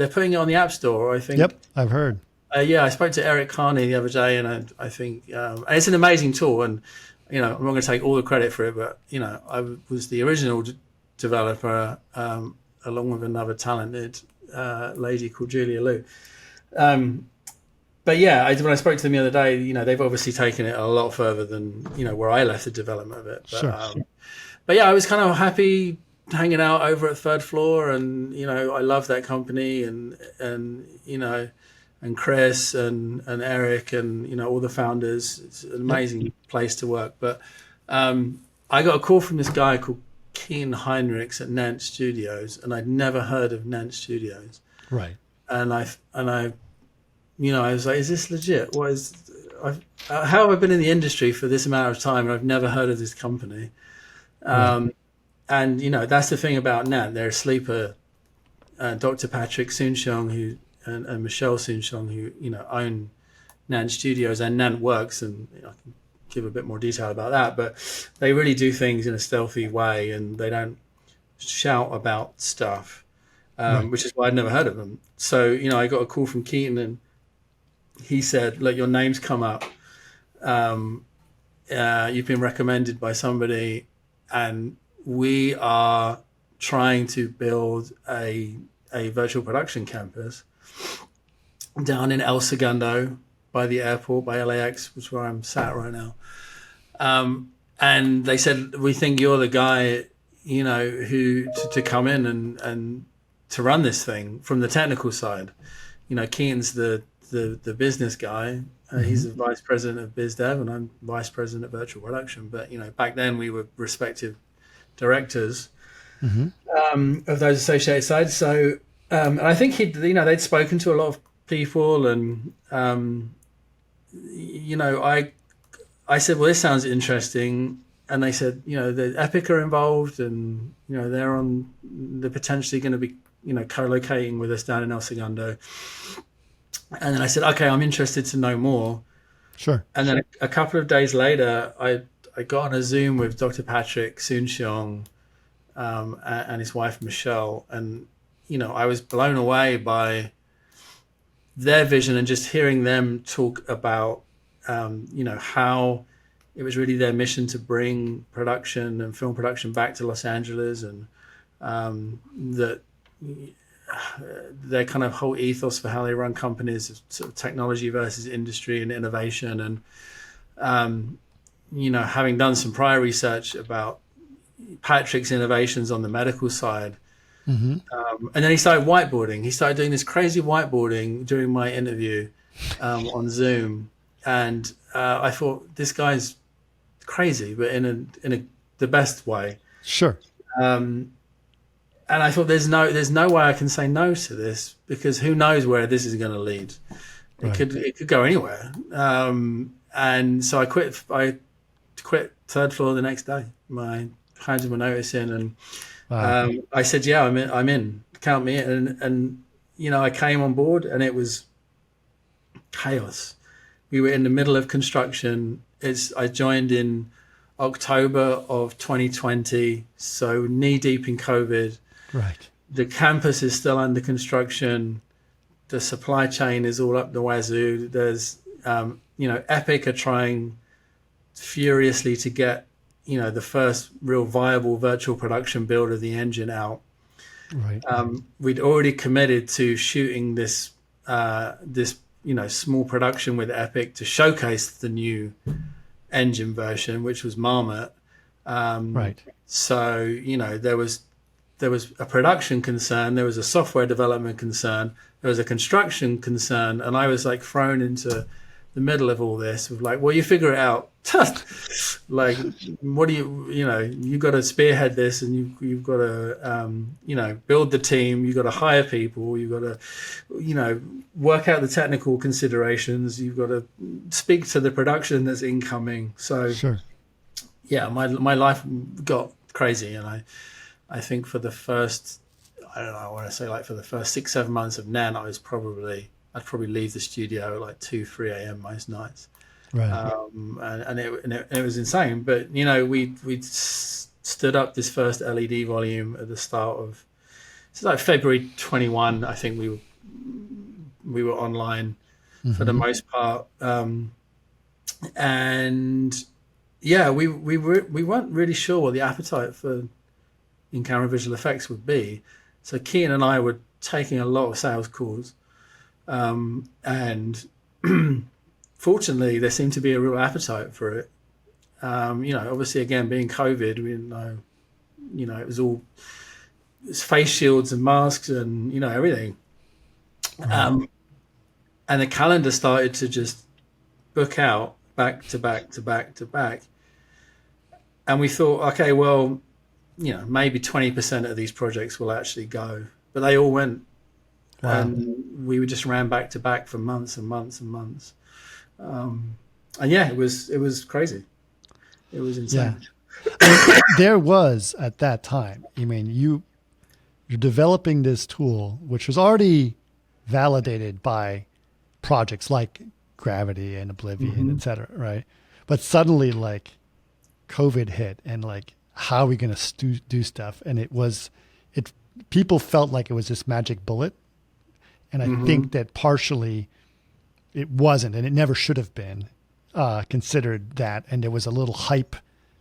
putting it on the App Store, I think. Yep, I've heard. I spoke to Eric Carney the other day, and I think and it's an amazing tool, and I'm not going to take all the credit for it, but I was the original developer, along with another talented lady called Julia Liu. But when I spoke to them the other day, they've obviously taken it a lot further than where I left the development of it. But, sure. But I was kind of happy hanging out over at Third Floor, and I love that company, and Chris and Eric and all the founders. It's an amazing place to work. But I got a call from this guy called Keen Heinrichs at Nant Studios, and I'd never heard of Nant Studios. Right. And I was like, is this legit? How have I been in the industry for this amount of time and I've never heard of this company? And that's the thing about Nant. They're a sleeper. Dr. Patrick Soon-Shiong and Michelle Soon-Shiong, who own Nant Studios and Nant Works, and I give a bit more detail about that. But they really do things in a stealthy way, and they don't shout about stuff, which is why I'd never heard of them. So, I got a call from Keaton, and he said, look, your name's come up. You've been recommended by somebody, and we are trying to build a virtual production campus down in El Segundo by the airport, by LAX, which is where I'm sat right now. And they said, we think you're the guy, who to come in and to run this thing from the technical side. Keaton's the business guy. He's the vice president of biz dev, and I'm vice president of virtual production. But back then we were respective directors of those associated sides. So, and I think they'd spoken to a lot of people, and I said, well, this sounds interesting. And they said, the Epic are involved, and they're potentially going to be co-locating with us down in El Segundo. And then I said, okay, I'm interested to know more. Sure. And then a couple of days later, I got on a Zoom with Dr. Patrick Soon-Shiong and his wife, Michelle. And, I was blown away by their vision and just hearing them talk about, how it was really their mission to bring production and film production back to Los Angeles, and that their kind of whole ethos for how they run companies is sort of technology versus industry and innovation. And, having done some prior research about Patrick's innovations on the medical side, and then he started whiteboarding. He started doing this crazy whiteboarding during my interview on Zoom. And I thought, this guy's crazy, but in the best way. Sure. And I thought, there's no way I can say no to this, because who knows where this is going to lead. It could go anywhere. And so I quit Third Floor the next day. I handed my notice in, and I said, yeah, I'm in. Count me in. And I came on board, and it was chaos. We were in the middle of construction. I joined in October of 2020, so knee deep in COVID. Right. The campus is still under construction. The supply chain is all up the wazoo. There's, Epic are trying furiously to get, the first real viable virtual production build of the engine out. Right. We'd already committed to shooting this small production with Epic to showcase the new engine version, which was Marmot. Right. So, there was a production concern, there was a software development concern, there was a construction concern, and I was like thrown into the middle of all this with like, well, you figure it out. Like, what do you've got to spearhead this, and you've got to, build the team, you've got to hire people, you've got to, work out the technical considerations, you've got to speak to the production that's incoming. So, sure. Yeah, my life got crazy, and I think for the first, I don't know, I want to say like for the first 6-7 months of Nant, I'd probably leave the studio at like 2-3 a.m. most nights. Right. And it was insane. But, we'd stood up this first LED volume at the start of, it's like February 21, I think we were online for the most part. And yeah, we weren't really sure what the appetite for in-camera visual effects would be. So Keaton and I were taking a lot of sales calls, and fortunately there seemed to be a real appetite for it. Obviously again, being COVID, we didn't know, it was face shields and masks and, everything. And the calendar started to just book out back to back to back to back. And we thought, okay, well, maybe 20% of these projects will actually go, but they all went. Wow. And we just ran back to back for months and months and months. And yeah, it was crazy. It was insane. Yeah. There was at that time, you're developing this tool, which was already validated by projects like Gravity and Oblivion, et cetera, right? But suddenly, like, COVID hit, and like, how are we going to do stuff? And people felt like it was this magic bullet. And I think that partially it wasn't, and it never should have been considered that. And there was a little hype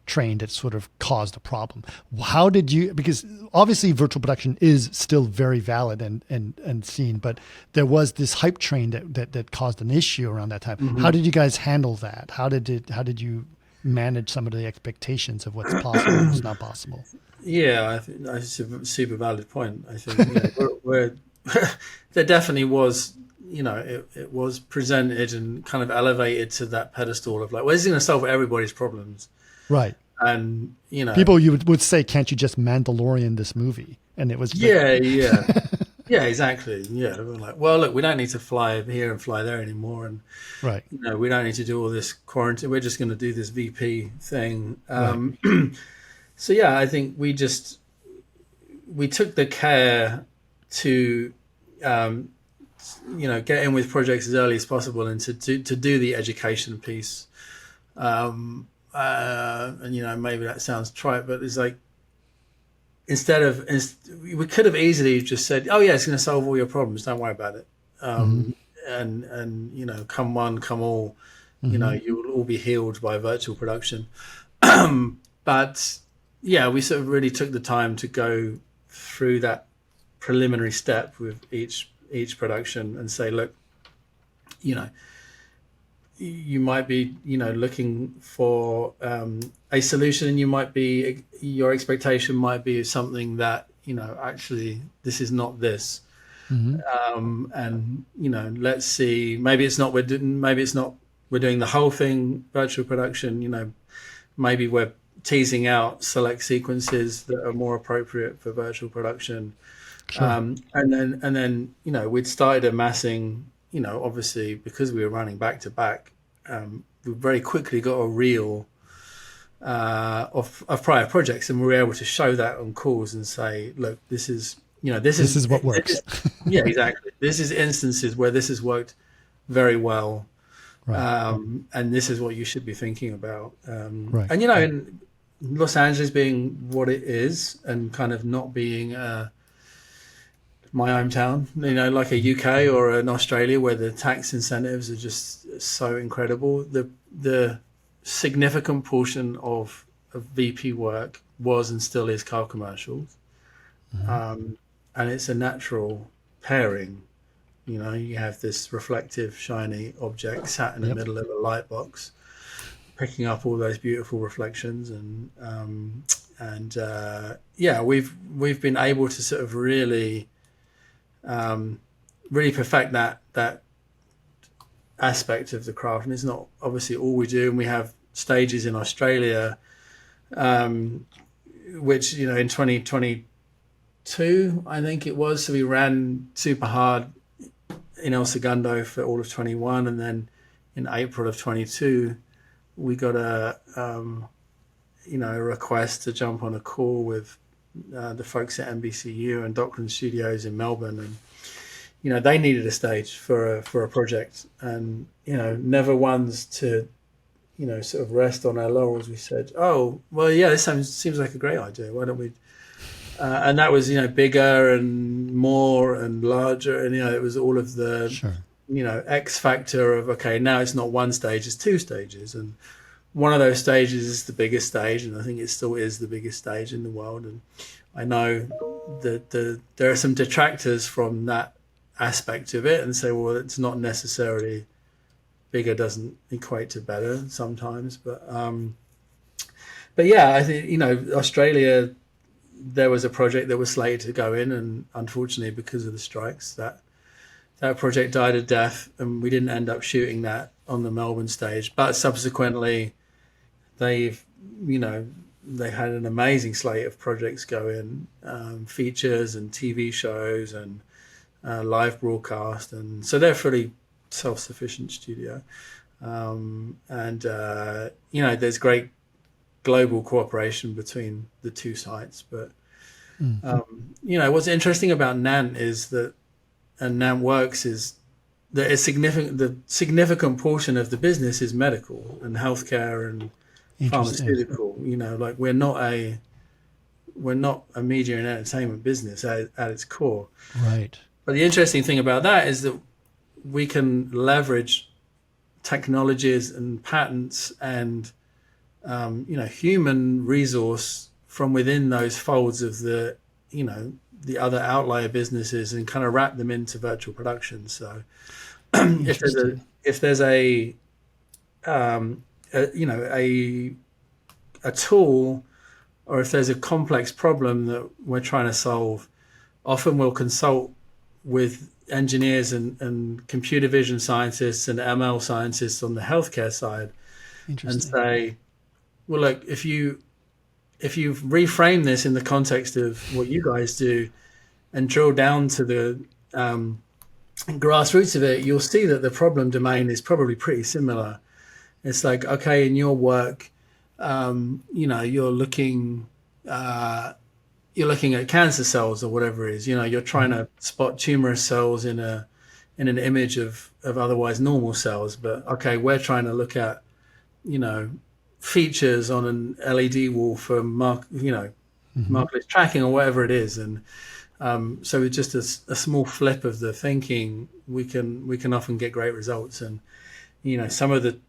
train that sort of caused a problem. How did you, because obviously virtual production is still very valid and seen, but there was this hype train that caused an issue around that time. How did you guys handle that? How did you manage some of the expectations of what's possible and what's not possible? Yeah, I think that's a super valid point. I think we're there definitely was, it was presented and kind of elevated to that pedestal of like, well, this is going to solve everybody's problems. Right. And, people you would say, can't you just Mandalorian this movie? And it was. Yeah. Yeah, exactly. Yeah. We're like, well, look, we don't need to fly here and fly there anymore. And, right. We don't need to do all this quarantine. We're just going to do this VP thing. Right. So, yeah, I think we took the care to, get in with projects as early as possible and to do the education piece. And maybe that sounds trite, but it's like, we could have easily just said, oh yeah, it's going to solve all your problems. Don't worry about it. And come one, come all, you will all be healed by virtual production. But yeah, we sort of really took the time to go through that preliminary step with each production and say, look, you might be, looking for a solution, and your expectation might be something that, actually this is not this. And, let's see, maybe it's not we're doing the whole thing virtual production, maybe we're teasing out select sequences that are more appropriate for virtual production. Sure. And then, we'd started amassing, obviously because we were running back to back, we very quickly got a reel of prior projects, and we were able to show that on calls and say, look, this is what works. Yeah, exactly. This is instances where this has worked very well. Right. And this is what you should be thinking about. Right. And, in Los Angeles being what it is and kind of not being my hometown, like a UK or an Australia where the tax incentives are just so incredible. The significant portion of VP work was and still is car commercials. And it's a natural pairing. You have this reflective, shiny object sat in the middle of a light box, picking up all those beautiful reflections. We've been able to sort of really perfect that aspect of the craft. And it's not obviously all we do. And we have stages in Australia, which, in 2022, I think it was. So we ran super hard in El Segundo for all of 21. And then in April of 22, we got a request to jump on a call with the folks at NBCU and Nant Studios in Melbourne, and they needed a stage for a project, and never ones to sort of rest on our laurels. We said, oh well, yeah, this seems like a great idea. Why don't we? And that was bigger and more and larger, and it was all of the X factor of, okay, now it's not one stage, it's two stages, and one of those stages is the biggest stage, and I think it still is the biggest stage in the world. And I know that there are some detractors from that aspect of it and say, well, it's not necessarily bigger doesn't equate to better sometimes. But yeah, I think, Australia, there was a project that was slated to go in, and unfortunately because of the strikes, that project died a death, and we didn't end up shooting that on the Melbourne stage. But subsequently, they had an amazing slate of projects go in, features and TV shows and live broadcast, and so they're a fully self-sufficient studio. There's great global cooperation between the two sites. But what's interesting about Nant is that, and Nant Works is the significant portion of the business is medical and healthcare and pharmaceutical. Like we're not a media and entertainment business at its core. Right. But the interesting thing about that is that we can leverage technologies and patents and human resource from within those folds of the other outlier businesses and kind of wrap them into virtual production. So if there's a tool, or if there's a complex problem that we're trying to solve, often we'll consult with engineers and computer vision scientists and ML scientists on the healthcare side and say, well, look, if you reframe this in the context of what you guys do and drill down to the grassroots of it, you'll see that the problem domain is probably pretty similar. It's like, okay, in your work, you're looking at cancer cells or whatever it is. You're trying to spot tumorous cells in an image of otherwise normal cells. But okay, we're trying to look at features on an LED wall for markerless tracking or whatever it is. And so with just a small flip of the thinking, we can often get great results. And some of the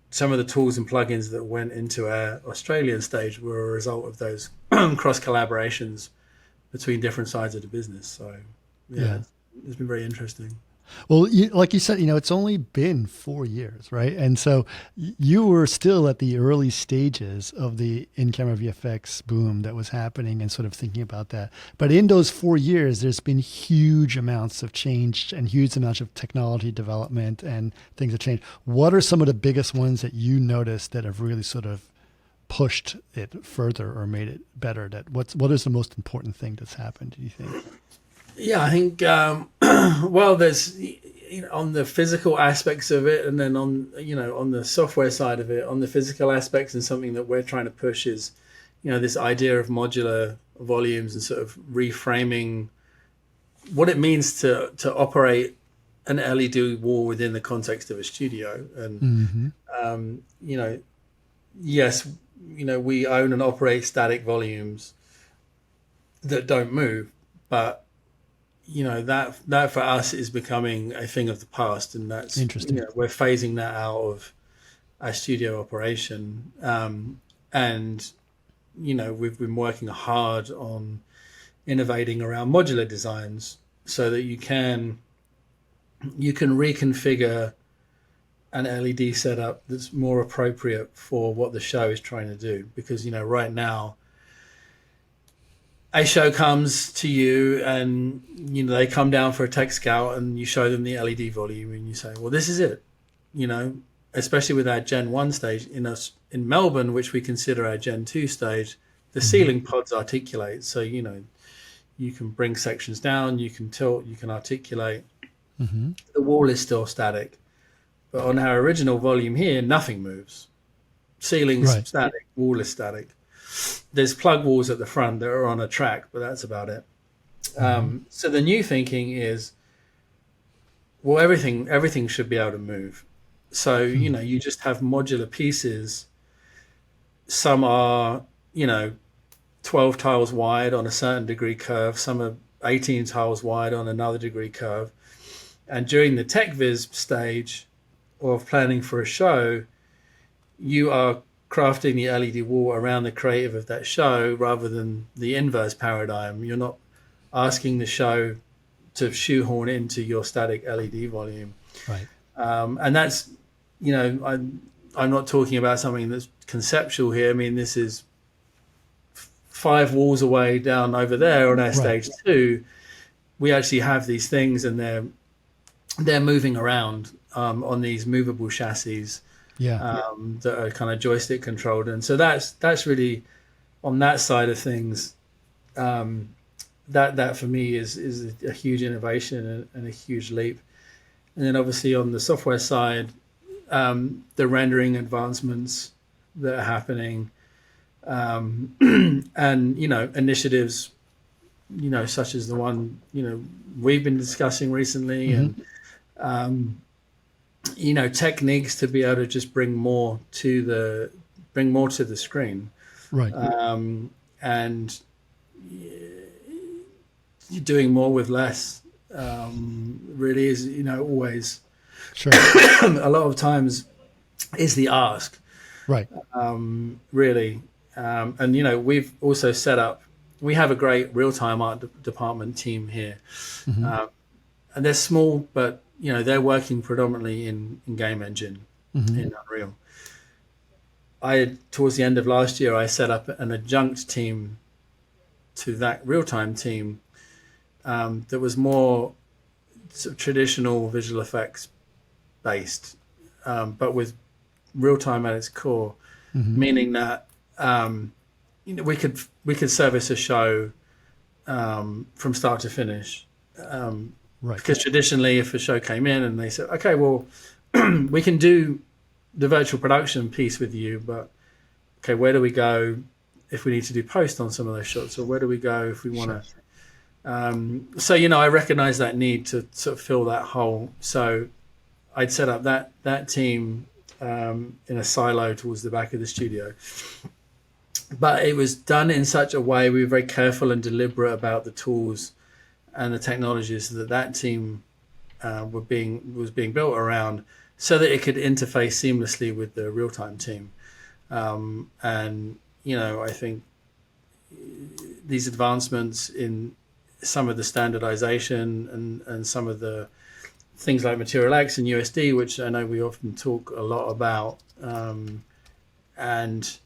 tools and plugins that went into our Australian stage were a result of those cross collaborations between different sides of the business. So it's been very interesting. Well, like you said, it's only been 4 years, right? And so you were still at the early stages of the in-camera VFX boom that was happening and sort of thinking about that. But in those 4 years, there's been huge amounts of change and huge amounts of technology development and things have changed. What are some of the biggest ones that you noticed that have really sort of pushed it further or made it better? What is the most important thing that's happened, do you think? Yeah, I think, there's, on the physical aspects of it, and then on the software side of it, on the physical aspects, and something that we're trying to push is, this idea of modular volumes and sort of reframing what it means to operate an LED wall within the context of a studio. And, yes, we own and operate static volumes that don't move, but that for us is becoming a thing of the past, and that's interesting. We're phasing that out of our studio operation, and we've been working hard on innovating around modular designs so that you can reconfigure an LED setup that's more appropriate for what the show is trying to do. Because right now, a show comes to you and they come down for a tech scout and you show them the LED volume and you say, well, this is it. Especially with our Gen 1 stage in Melbourne, which we consider our Gen 2 stage, the ceiling pods articulate. So you can bring sections down, you can tilt, you can articulate. The wall is still static, but on our original volume here, nothing moves. Ceiling's static, wall is static. There's plug walls at the front that are on a track, but that's about it. So the new thinking is, well, everything should be able to move. So, you just have modular pieces. Some are, 12 tiles wide on a certain degree curve. Some are 18 tiles wide on another degree curve. And during the tech viz stage of planning for a show, you are crafting the LED wall around the creative of that show rather than the inverse paradigm. You're not asking the show to shoehorn into your static LED volume. Right. And that's, I'm not talking about something that's conceptual here. I mean, this is 5 walls away down over there on our stage 2. We actually have these things and they're moving around on these movable chassis. That are kind of joystick controlled, and so that's really on that side of things. That for me is a huge innovation and a huge leap. And then obviously on the software side, the rendering advancements that are happening, and initiatives, such as the one we've been discussing recently, and techniques to be able to just bring more to the screen, Right. and you're doing more with less. Really is, always Sure. a lot of times is the ask, Right. really. And we've also set up. We have a great real-time art department team here, and they're small, but they're working predominantly in game engine, in Unreal. Towards the end of last year, I set up an adjunct team to that real-time team that was more sort of traditional visual effects based, but with real-time at its core, meaning that we could service a show from start to finish. Right. Because traditionally, if a show came in and they said, "Okay, well, we can do the virtual production piece with you, but okay, where do we go if we need to do post on some of those shots, or where do we go if we want to?" So I recognize that need to sort of fill that hole. So I'd set up that team in a silo towards the back of the studio. But it was done in such a way, we were very careful and deliberate about the tools and the technologies that team was being built around, so that it could interface seamlessly with the real-time team. And I think these advancements in some of the standardization and some of the things like Material X and USD, which I know we often talk a lot about, and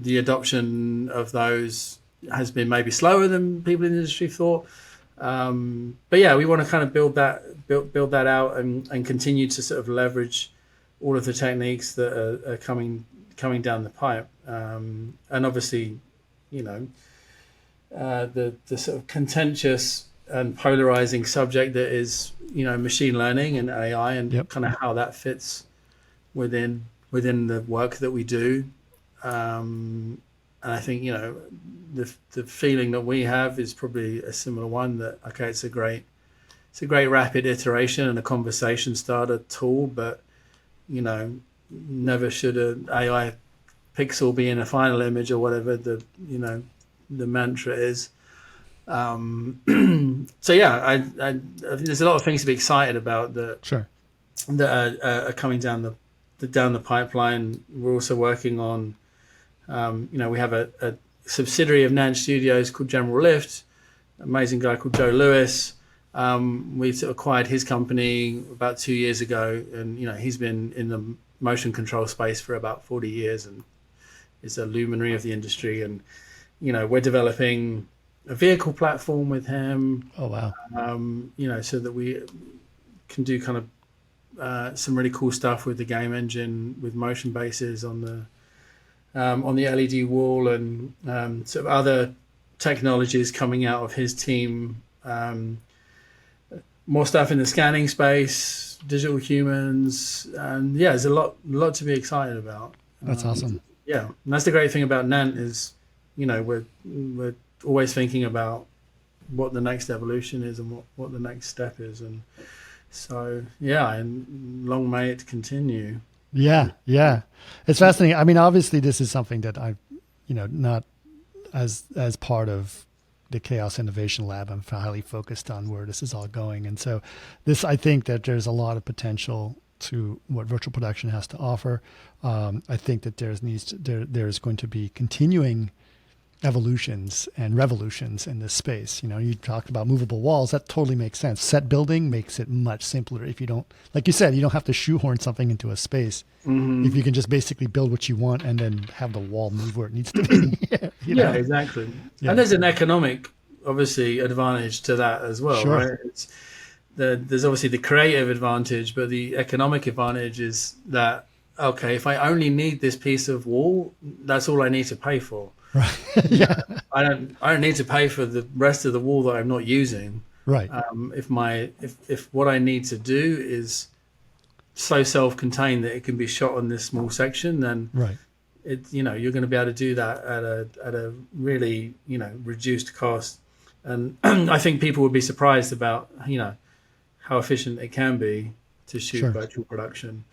the adoption of those has been maybe slower than people in the industry thought. But yeah, we want to kind of build that out and continue to sort of leverage all of the techniques that are coming down the pipe. And obviously, the sort of contentious and polarizing subject that is, machine learning and AI, and kind of how that fits within the work that we do. And I think, the feeling that we have is probably a similar one, that, okay, it's a great rapid iteration and a conversation starter tool, but, never should an AI pixel be in a final image, or whatever the mantra is. So yeah, I think there's a lot of things to be excited about that are coming down the pipeline. We're also working on, we have a subsidiary of Nant Studios called General Lift, an amazing guy called Joe Lewis. We acquired his company about 2 years ago, and he's been in the motion control space for about 40 years and is a luminary of the industry. And we're developing a vehicle platform with him. Oh wow! So that we can do kind of some really cool stuff with the game engine, with motion bases on the LED wall, and sort of other technologies coming out of his team. More stuff in the scanning space, digital humans, and yeah, there's a lot to be excited about. That's awesome. Yeah, and that's the great thing about Nant is, we're always thinking about what the next evolution is and what the next step is, and so yeah, and long may it continue. Yeah, it's fascinating. I mean, obviously, this is something that I've, not as part of the Chaos Innovation Lab, I'm highly focused on where this is all going, and so I think that there's a lot of potential to what virtual production has to offer. I think that there's going to be continuing evolutions and revolutions in this space. You talked about movable walls. That totally makes sense. Set building makes it much simpler. If you don't, like you said, you don't have to shoehorn something into a space. If you can just basically build what you want and then have the wall move where it needs to be. Yeah, exactly. Yeah. And there's an economic, obviously, advantage to that as well, right? There's obviously the creative advantage, but the economic advantage is that, okay, if I only need this piece of wall, that's all I need to pay for. Right. Yeah. I don't need to pay for the rest of the wall that I'm not using. Right. If what I need to do is so self-contained that it can be shot on this small section, then right. You're going to be able to do that at a really reduced cost. And I think people would be surprised about how efficient it can be. to shoot Sure. virtual production.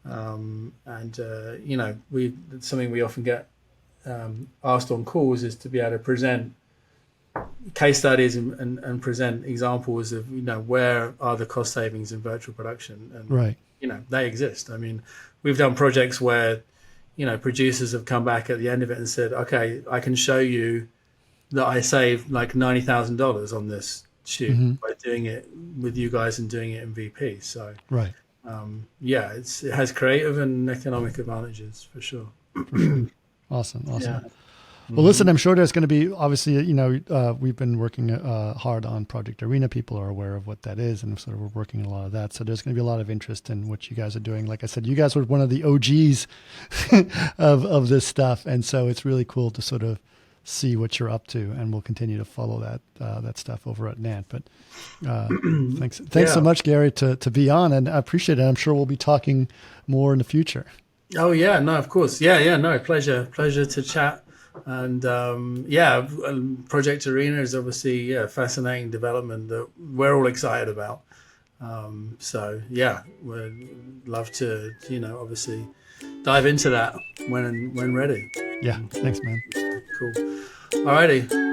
It's something we often get asked on calls is to be able to present case studies and present examples of where are the cost savings in virtual production, and Right. they exist. I mean, we've done projects where producers have come back at the end of it and said, okay, I can show you that I saved like $90,000 on this shoot by doing it with you guys and doing it in VP. So Right. it has creative and economic advantages for sure. Awesome. Yeah. Well, listen, I'm sure there's going to be, obviously, we've been working hard on Project Arena. People are aware of what that is, and sort of we're working on a lot of that. So there's going to be a lot of interest in what you guys are doing. Like I said, you guys were one of the OGs of this stuff, and so it's really cool to sort of see what you're up to, and we'll continue to follow that stuff over at Nant. But thanks so much, Gary, to be on, and I appreciate it. I'm sure we'll be talking more in the future. Oh yeah, no, of course, no, pleasure to chat. And Project Arena is obviously a fascinating development that we're all excited about. We'd love to obviously dive into that when ready. Yeah, thanks, man. Cool. Alrighty.